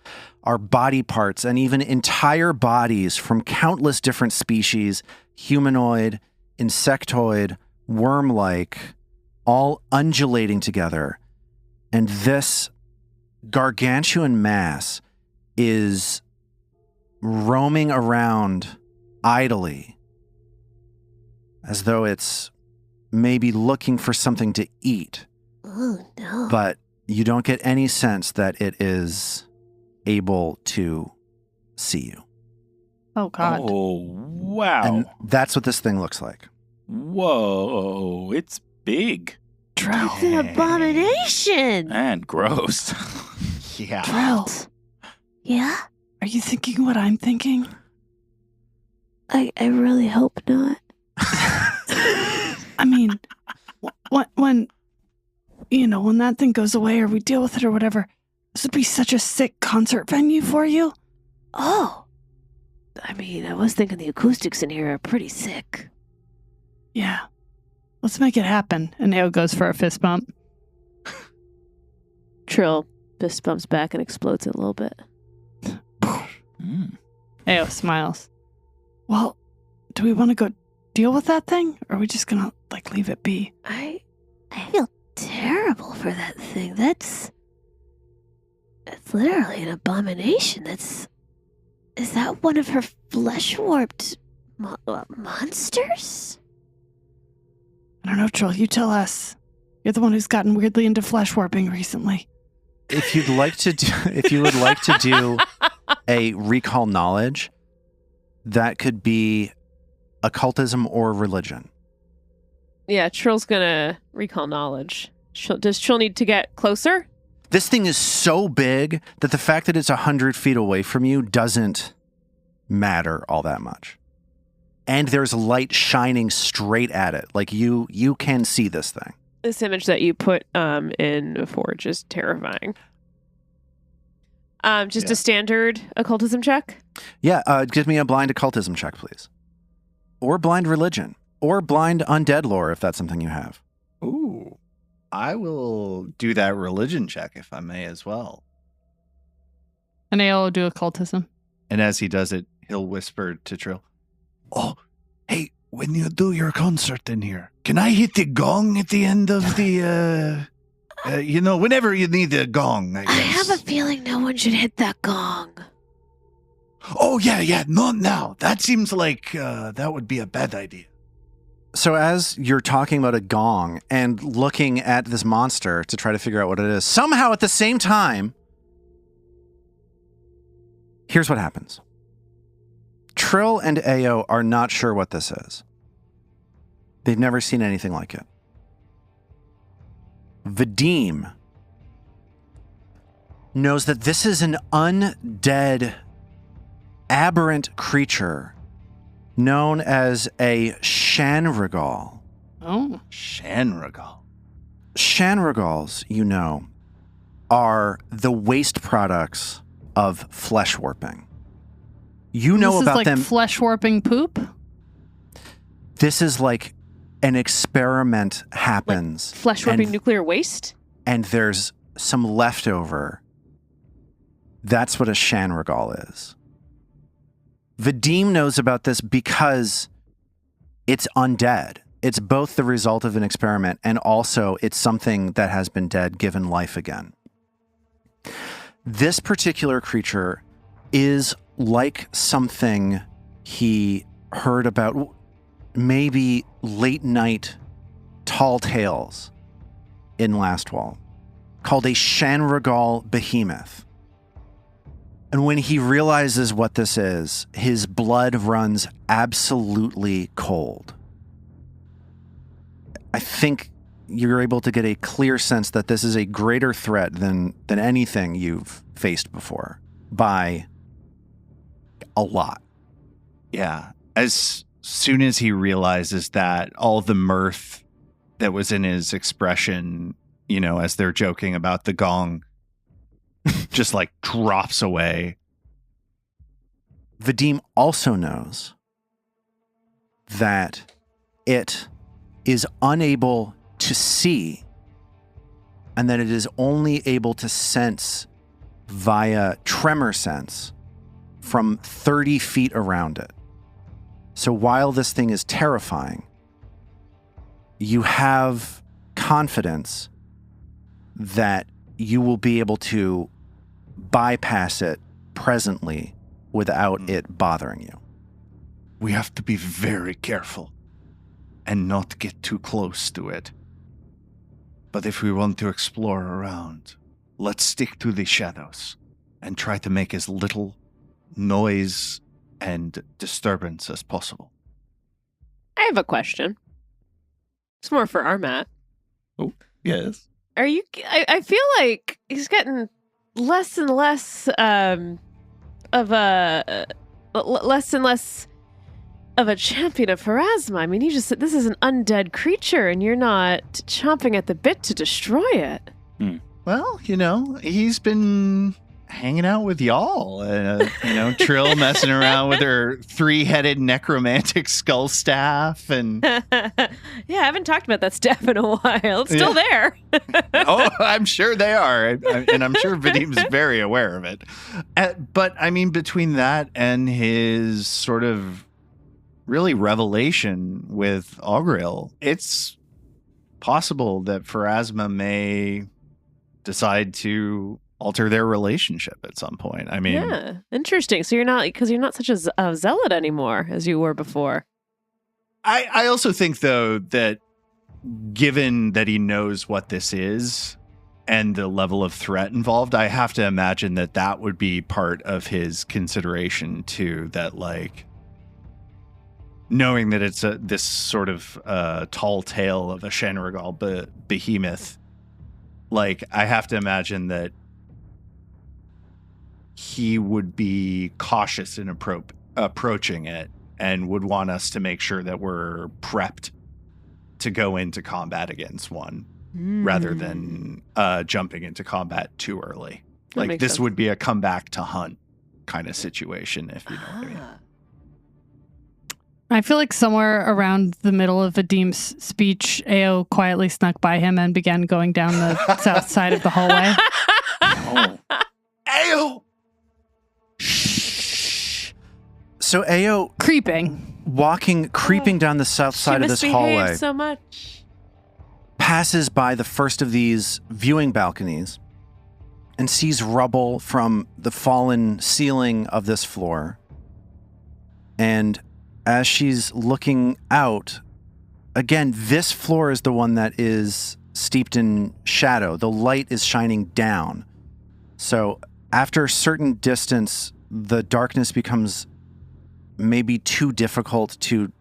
are body parts and even entire bodies from countless different species, humanoid, insectoid, worm-like, all undulating together. And this gargantuan mass is roaming around idly, as though it's maybe looking for something to eat. Oh, no. But you don't get any sense that it is able to see you. Oh, God. Oh, wow. And that's what this thing looks like. Whoa, it's big It's an abomination. and gross. Yeah. Drill. Yeah? Are you thinking what I'm thinking? I really hope not. I mean, when that thing goes away or we deal with it or whatever, this would be such a sick concert venue for you. Oh. I mean, I was thinking the acoustics in here are pretty sick. Yeah. Let's make it happen. And Neo goes for a fist bump. Trill fist bumps back and explodes it a little bit. Neo smiles. Well, do we want to go deal with that thing? Or are we just gonna, leave it be? I feel terrible for that thing. It's literally an abomination. Is that one of her flesh-warped monsters? I don't know, Troll. You tell us. You're the one who's gotten weirdly into flesh warping recently. If you would like to do a recall knowledge, that could be occultism or religion. Yeah, Trill's gonna recall knowledge. Does Trill need to get closer? This thing is so big that the fact that it's 100 feet away from you doesn't matter all that much. And there's light shining straight at it. Like you can see this thing. This image that you put in Forge is terrifying. Just a standard occultism check? Yeah, give me a blind occultism check, please. Or blind religion. Or blind undead lore, if that's something you have. Ooh. I will do that religion check, if I may, as well. And AO will do occultism. And as he does it, he'll whisper to Trill, "Oh, hey, when you do your concert in here, can I hit the gong at the end of the, whenever you need a gong, I guess." I have a feeling no one should hit that gong. Oh, yeah, not now. That seems like that would be a bad idea. So as you're talking about a gong and looking at this monster to try to figure out what it is, somehow at the same time, here's what happens. Trill and Ao are not sure what this is. They've never seen anything like it. Vadim knows that this is an undead, aberrant creature known as a Shanrigal. Oh. Chernicoff. Shanrigals, you know, are the waste products of flesh warping. You know this about is like them. flesh warping poop? This is like an experiment happens. Flesh warping and- nuclear waste? and there's some leftover. That's what a Shanrigal is. Vadim knows about this because it's undead. It's both the result of an experiment and also it's something that has been dead given life again. This particular creature is like something he heard about, maybe late night tall tales in Lastwall, called a Shanrigal behemoth. And when he realizes what this is, his blood runs absolutely cold. I think you're able to get a clear sense that this is a greater threat than anything you've faced before by a lot. Yeah. As soon as he realizes that, all the mirth that was in his expression, as they're joking about the gong, just like drops away. Vadim also knows that it is unable to see and that it is only able to sense via tremor sense from 30 feet around it. So while this thing is terrifying, you have confidence that you will be able to bypass it presently without it bothering you. We have to be very careful and not get too close to it. But if we want to explore around, let's stick to the shadows and try to make as little noise and disturbance as possible. I have a question. It's more for Armat. Yes. Are you? I feel like he's getting less and less of a champion of Pharasma. I mean, you just said this is an undead creature, and you're not chomping at the bit to destroy it. Well, he's been hanging out with y'all. Trill messing around with her 3-headed necromantic skull staff. And Yeah, I haven't talked about that staff in a while. It's still there. oh, I'm sure they are. And I'm sure Vadim's very aware of it. But I mean, between that and his sort of really revelation with Augril, it's possible that Pharasma may decide to alter their relationship at some point. I mean, Yeah, interesting. So you're not such a zealot anymore as you were before. I also think, though, that given that he knows what this is and the level of threat involved, I have to imagine that would be part of his consideration too, that like knowing that it's this sort of tall tale of a Chernicoff behemoth, like, I have to imagine that he would be cautious in approaching it and would want us to make sure that we're prepped to go into combat against one rather than jumping into combat too early. That Like, makes this sense. would be a come back to hunt kind of situation, if you know what I mean. I feel like somewhere around the middle of Vadim's speech, Ao quietly snuck by him and began going down the south side of the hallway. Oh, Ayo! So Ao Creeping. creeping down the south side of this hallway, so much. passes by the first of these viewing balconies and sees rubble from the fallen ceiling of this floor. And as she's looking out, again, this floor is the one that is steeped in shadow. The light is shining down. So after a certain distance, the darkness becomes maybe too difficult to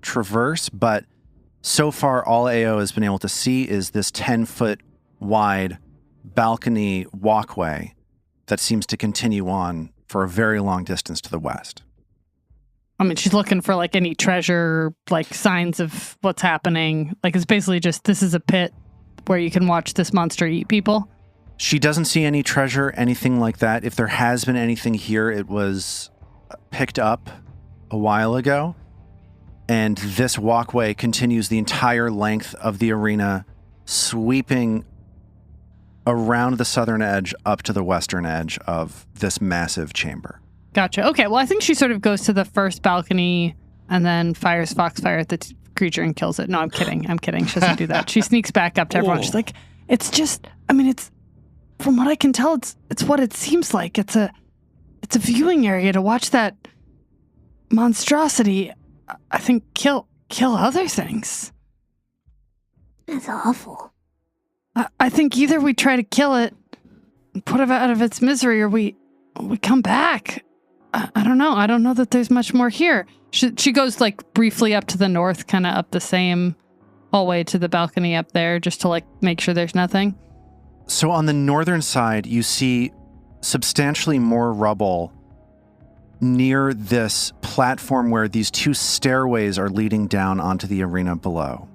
traverse, but so far all Ao has been able to see is this 10-foot wide balcony walkway that seems to continue on for a very long distance to the west. I mean, she's looking for like any treasure, like signs of what's happening. Like, it's basically just, this is a pit where you can watch this monster eat people. She doesn't see any treasure, anything like that. If there has been anything here, it was picked up a while ago. And this walkway continues the entire length of the arena, sweeping around the southern edge up to the western edge of this massive chamber. Gotcha. Okay, well, I think she sort of goes to the first balcony and then fires Foxfire at the creature and kills it. No, I'm kidding. She doesn't do that. She sneaks back up to everyone. She's like, it's just, I mean, it's, from what I can tell, it's what it seems like. It's a viewing area to watch that monstrosity, I think, kill other things. That's awful. I think either we try to kill it and put it out of its misery, or we come back. I don't know. I don't know that there's much more here. She goes like briefly up to the north, kind of up the same hallway to the balcony up there, just to like make sure there's nothing. So on the northern side, you see substantially more rubble near this platform where these two stairways are leading down onto the arena below.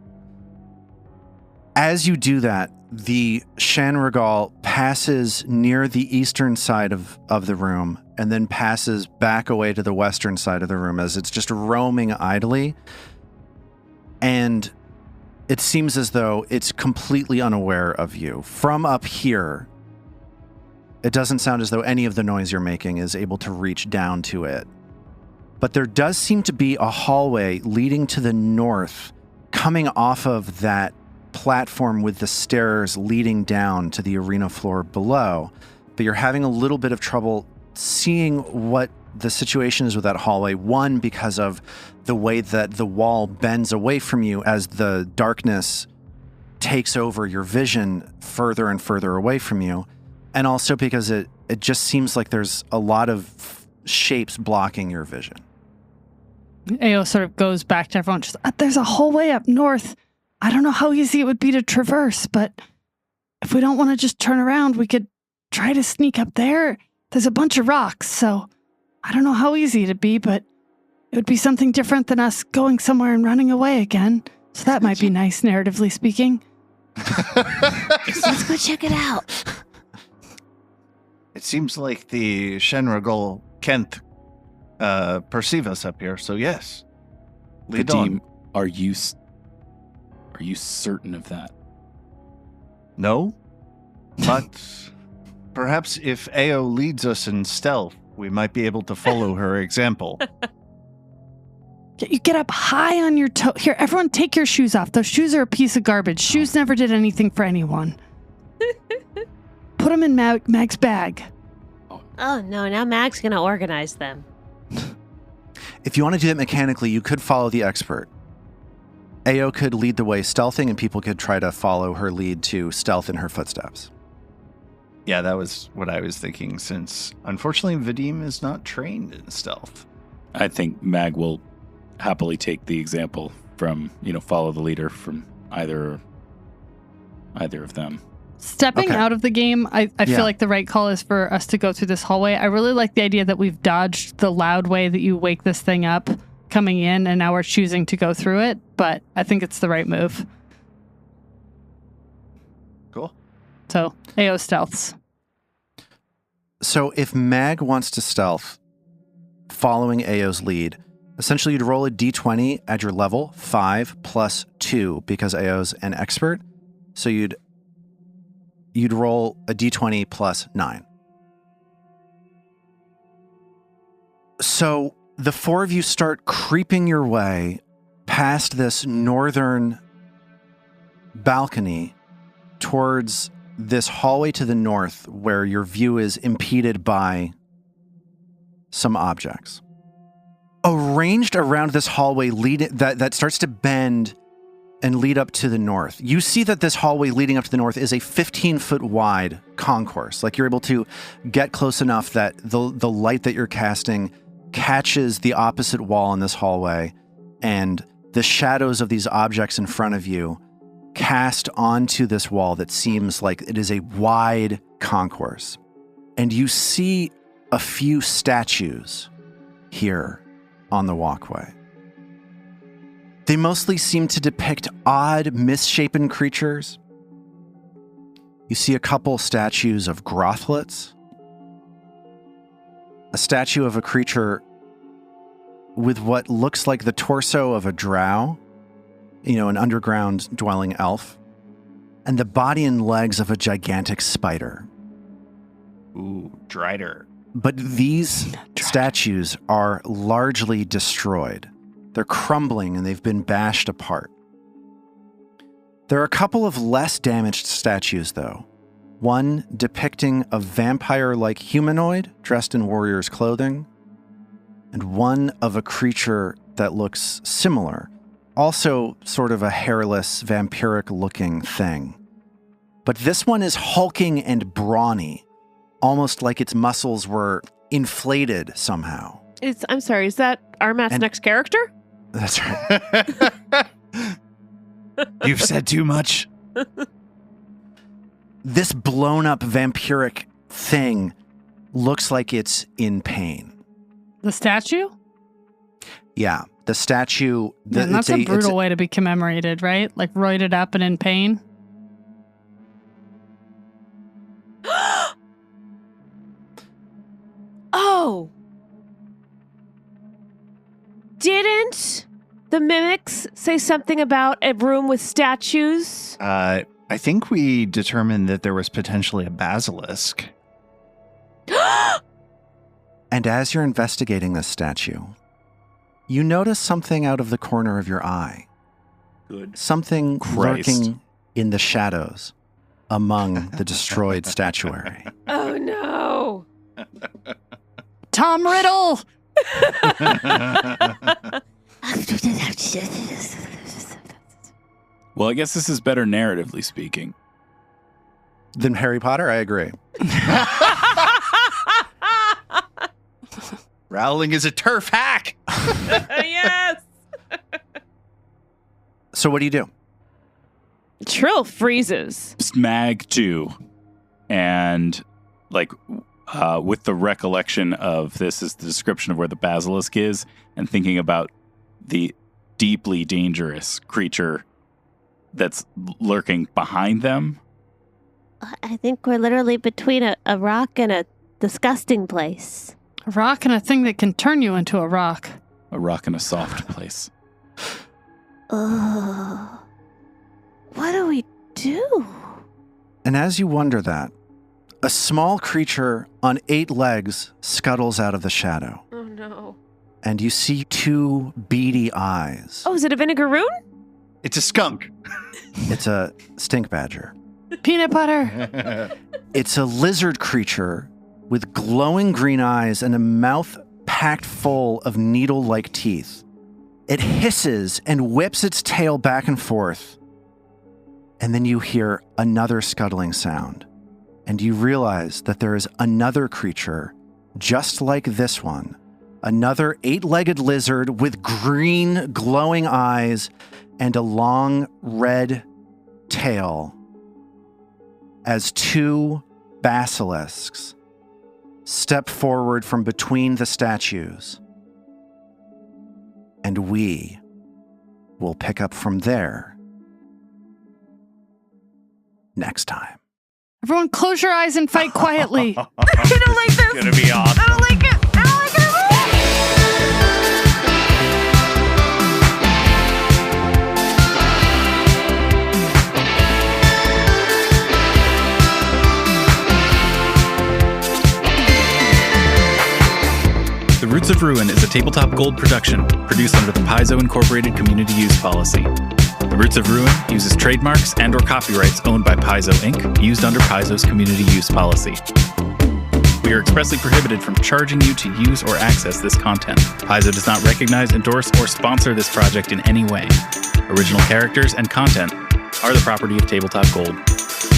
As you do that, the Chernicoff passes near the eastern side of the room and then passes back away to the western side of the room as it's just roaming idly. And it seems as though it's completely unaware of you. From up here, it doesn't sound as though any of the noise you're making is able to reach down to it. But there does seem to be a hallway leading to the north, coming off of that platform with the stairs leading down to the arena floor below. But you're having a little bit of trouble seeing what the situation is with that hallway. One, because of the way that the wall bends away from you as the darkness takes over your vision further and further away from you. And also because it just seems like there's a lot of shapes blocking your vision. Ao sort of goes back to everyone. She's like, there's a hallway up north. I don't know how easy it would be to traverse, but if we don't want to just turn around, we could try to sneak up there. There's a bunch of rocks, so I don't know how easy it'd be, but it would be something different than us going somewhere and running away again. So that might be nice, narratively speaking. Let's go check it out. It seems like the Chernicoff can't perceive us up here, so yes. Lead on. Vadim, are you certain of that? No, but perhaps if Ao leads us in stealth, we might be able to follow her example. You get up high on your toe. Here, everyone take your shoes off. Those shoes are a piece of garbage. Shoes never did anything for anyone. Put them in Mag's bag. Oh no, now Mag's gonna organize them. If you want to do that mechanically, you could follow the expert. Ao could lead the way stealthing, and people could try to follow her lead to stealth in her footsteps. Yeah, that was what I was thinking, since unfortunately Vadim is not trained in stealth. I think Mag will happily take the example from, follow the leader from either of them. Stepping Okay. out of the game, I Yeah. feel like the right call is for us to go through this hallway. I really like the idea that we've dodged the loud way that you wake this thing up coming in, and now we're choosing to go through it, but I think it's the right move. Cool. So, AO stealths. So if Mag wants to stealth, following AO's lead, essentially you'd roll a d20 at your level, 5 plus 2, because AO's an expert. So you'd roll a d20 plus 9. So the four of you start creeping your way past this northern balcony towards this hallway to the north where your view is impeded by some objects. Arranged around this hallway that starts to bend and lead up to the north. You see that this hallway leading up to the north is a 15-foot wide concourse. Like, you're able to get close enough that the light that you're casting catches the opposite wall in this hallway, and the shadows of these objects in front of you cast onto this wall that seems like it is a wide concourse. And you see a few statues here on the walkway. They mostly seem to depict odd, misshapen creatures. You see a couple statues of grothlets, a statue of a creature with what looks like the torso of a drow, an underground dwelling elf, and the body and legs of a gigantic spider. Ooh, Drider. But these statues are largely destroyed. They're crumbling and they've been bashed apart. There are a couple of less damaged statues, though. One depicting a vampire-like humanoid dressed in warrior's clothing, and one of a creature that looks similar, also sort of a hairless, vampiric-looking thing. But this one is hulking and brawny, almost like its muscles were inflated somehow. I'm sorry, is that Armat's And- next character? That's right. You've said too much. This blown-up vampiric thing looks like it's in pain. The statue? Yeah, the statue... Man, that's a brutal way to be commemorated, right? Like, roided up and in pain. Oh! Didn't the mimics say something about a room with statues? I think we determined that there was potentially a basilisk. And as you're investigating this statue, you notice something out of the corner of your eye. Good. Something Christ. lurking in the shadows among the destroyed statuary. Oh no! Tom Riddle! Well, I guess this is better narratively speaking. Then Harry Potter, I agree. Rowling is a turf hack. Yes! So what do you do? Trill freezes. Mag 2. And, with the recollection of this is the description of where the basilisk is, and thinking about the deeply dangerous creature that's lurking behind them. I think we're literally between a rock and a disgusting place. A rock and a thing that can turn you into a rock. A rock in a soft place. Ugh. What do we do? And as you wonder that, a small creature on 8 legs scuttles out of the shadow. Oh no. And you see 2 beady eyes. Oh, is it a vinegaroon? It's a skunk. It's a stink badger. Peanut butter! It's a lizard creature with glowing green eyes and a mouth packed full of needle-like teeth. It hisses and whips its tail back and forth. And then you hear another scuttling sound. And you realize that there is another creature just like this one another 8-legged lizard with green glowing eyes and a long red tail, as 2 basilisks step forward from between the statues. And we will pick up from there next time. Everyone close your eyes and fight quietly. I don't like this. Gonna be awesome. I don't like it. I don't like it. The Roots of Ruin is a Tabletop Gold production produced under the Paizo Incorporated Community Use Policy. The Roots of Ruin uses trademarks and/or copyrights owned by Paizo Inc., used under Paizo's Community Use Policy. We are expressly prohibited from charging you to use or access this content. Paizo does not recognize, endorse, or sponsor this project in any way. Original characters and content are the property of Tabletop Gold.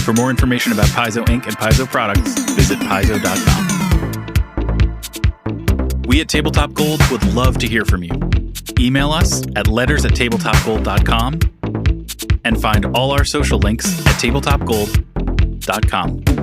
For more information about Paizo Inc. and Paizo products, visit paizo.com. We at Tabletop Gold would love to hear from you. Email us at letters@tabletopgold.com and find all our social links at tabletopgold.com.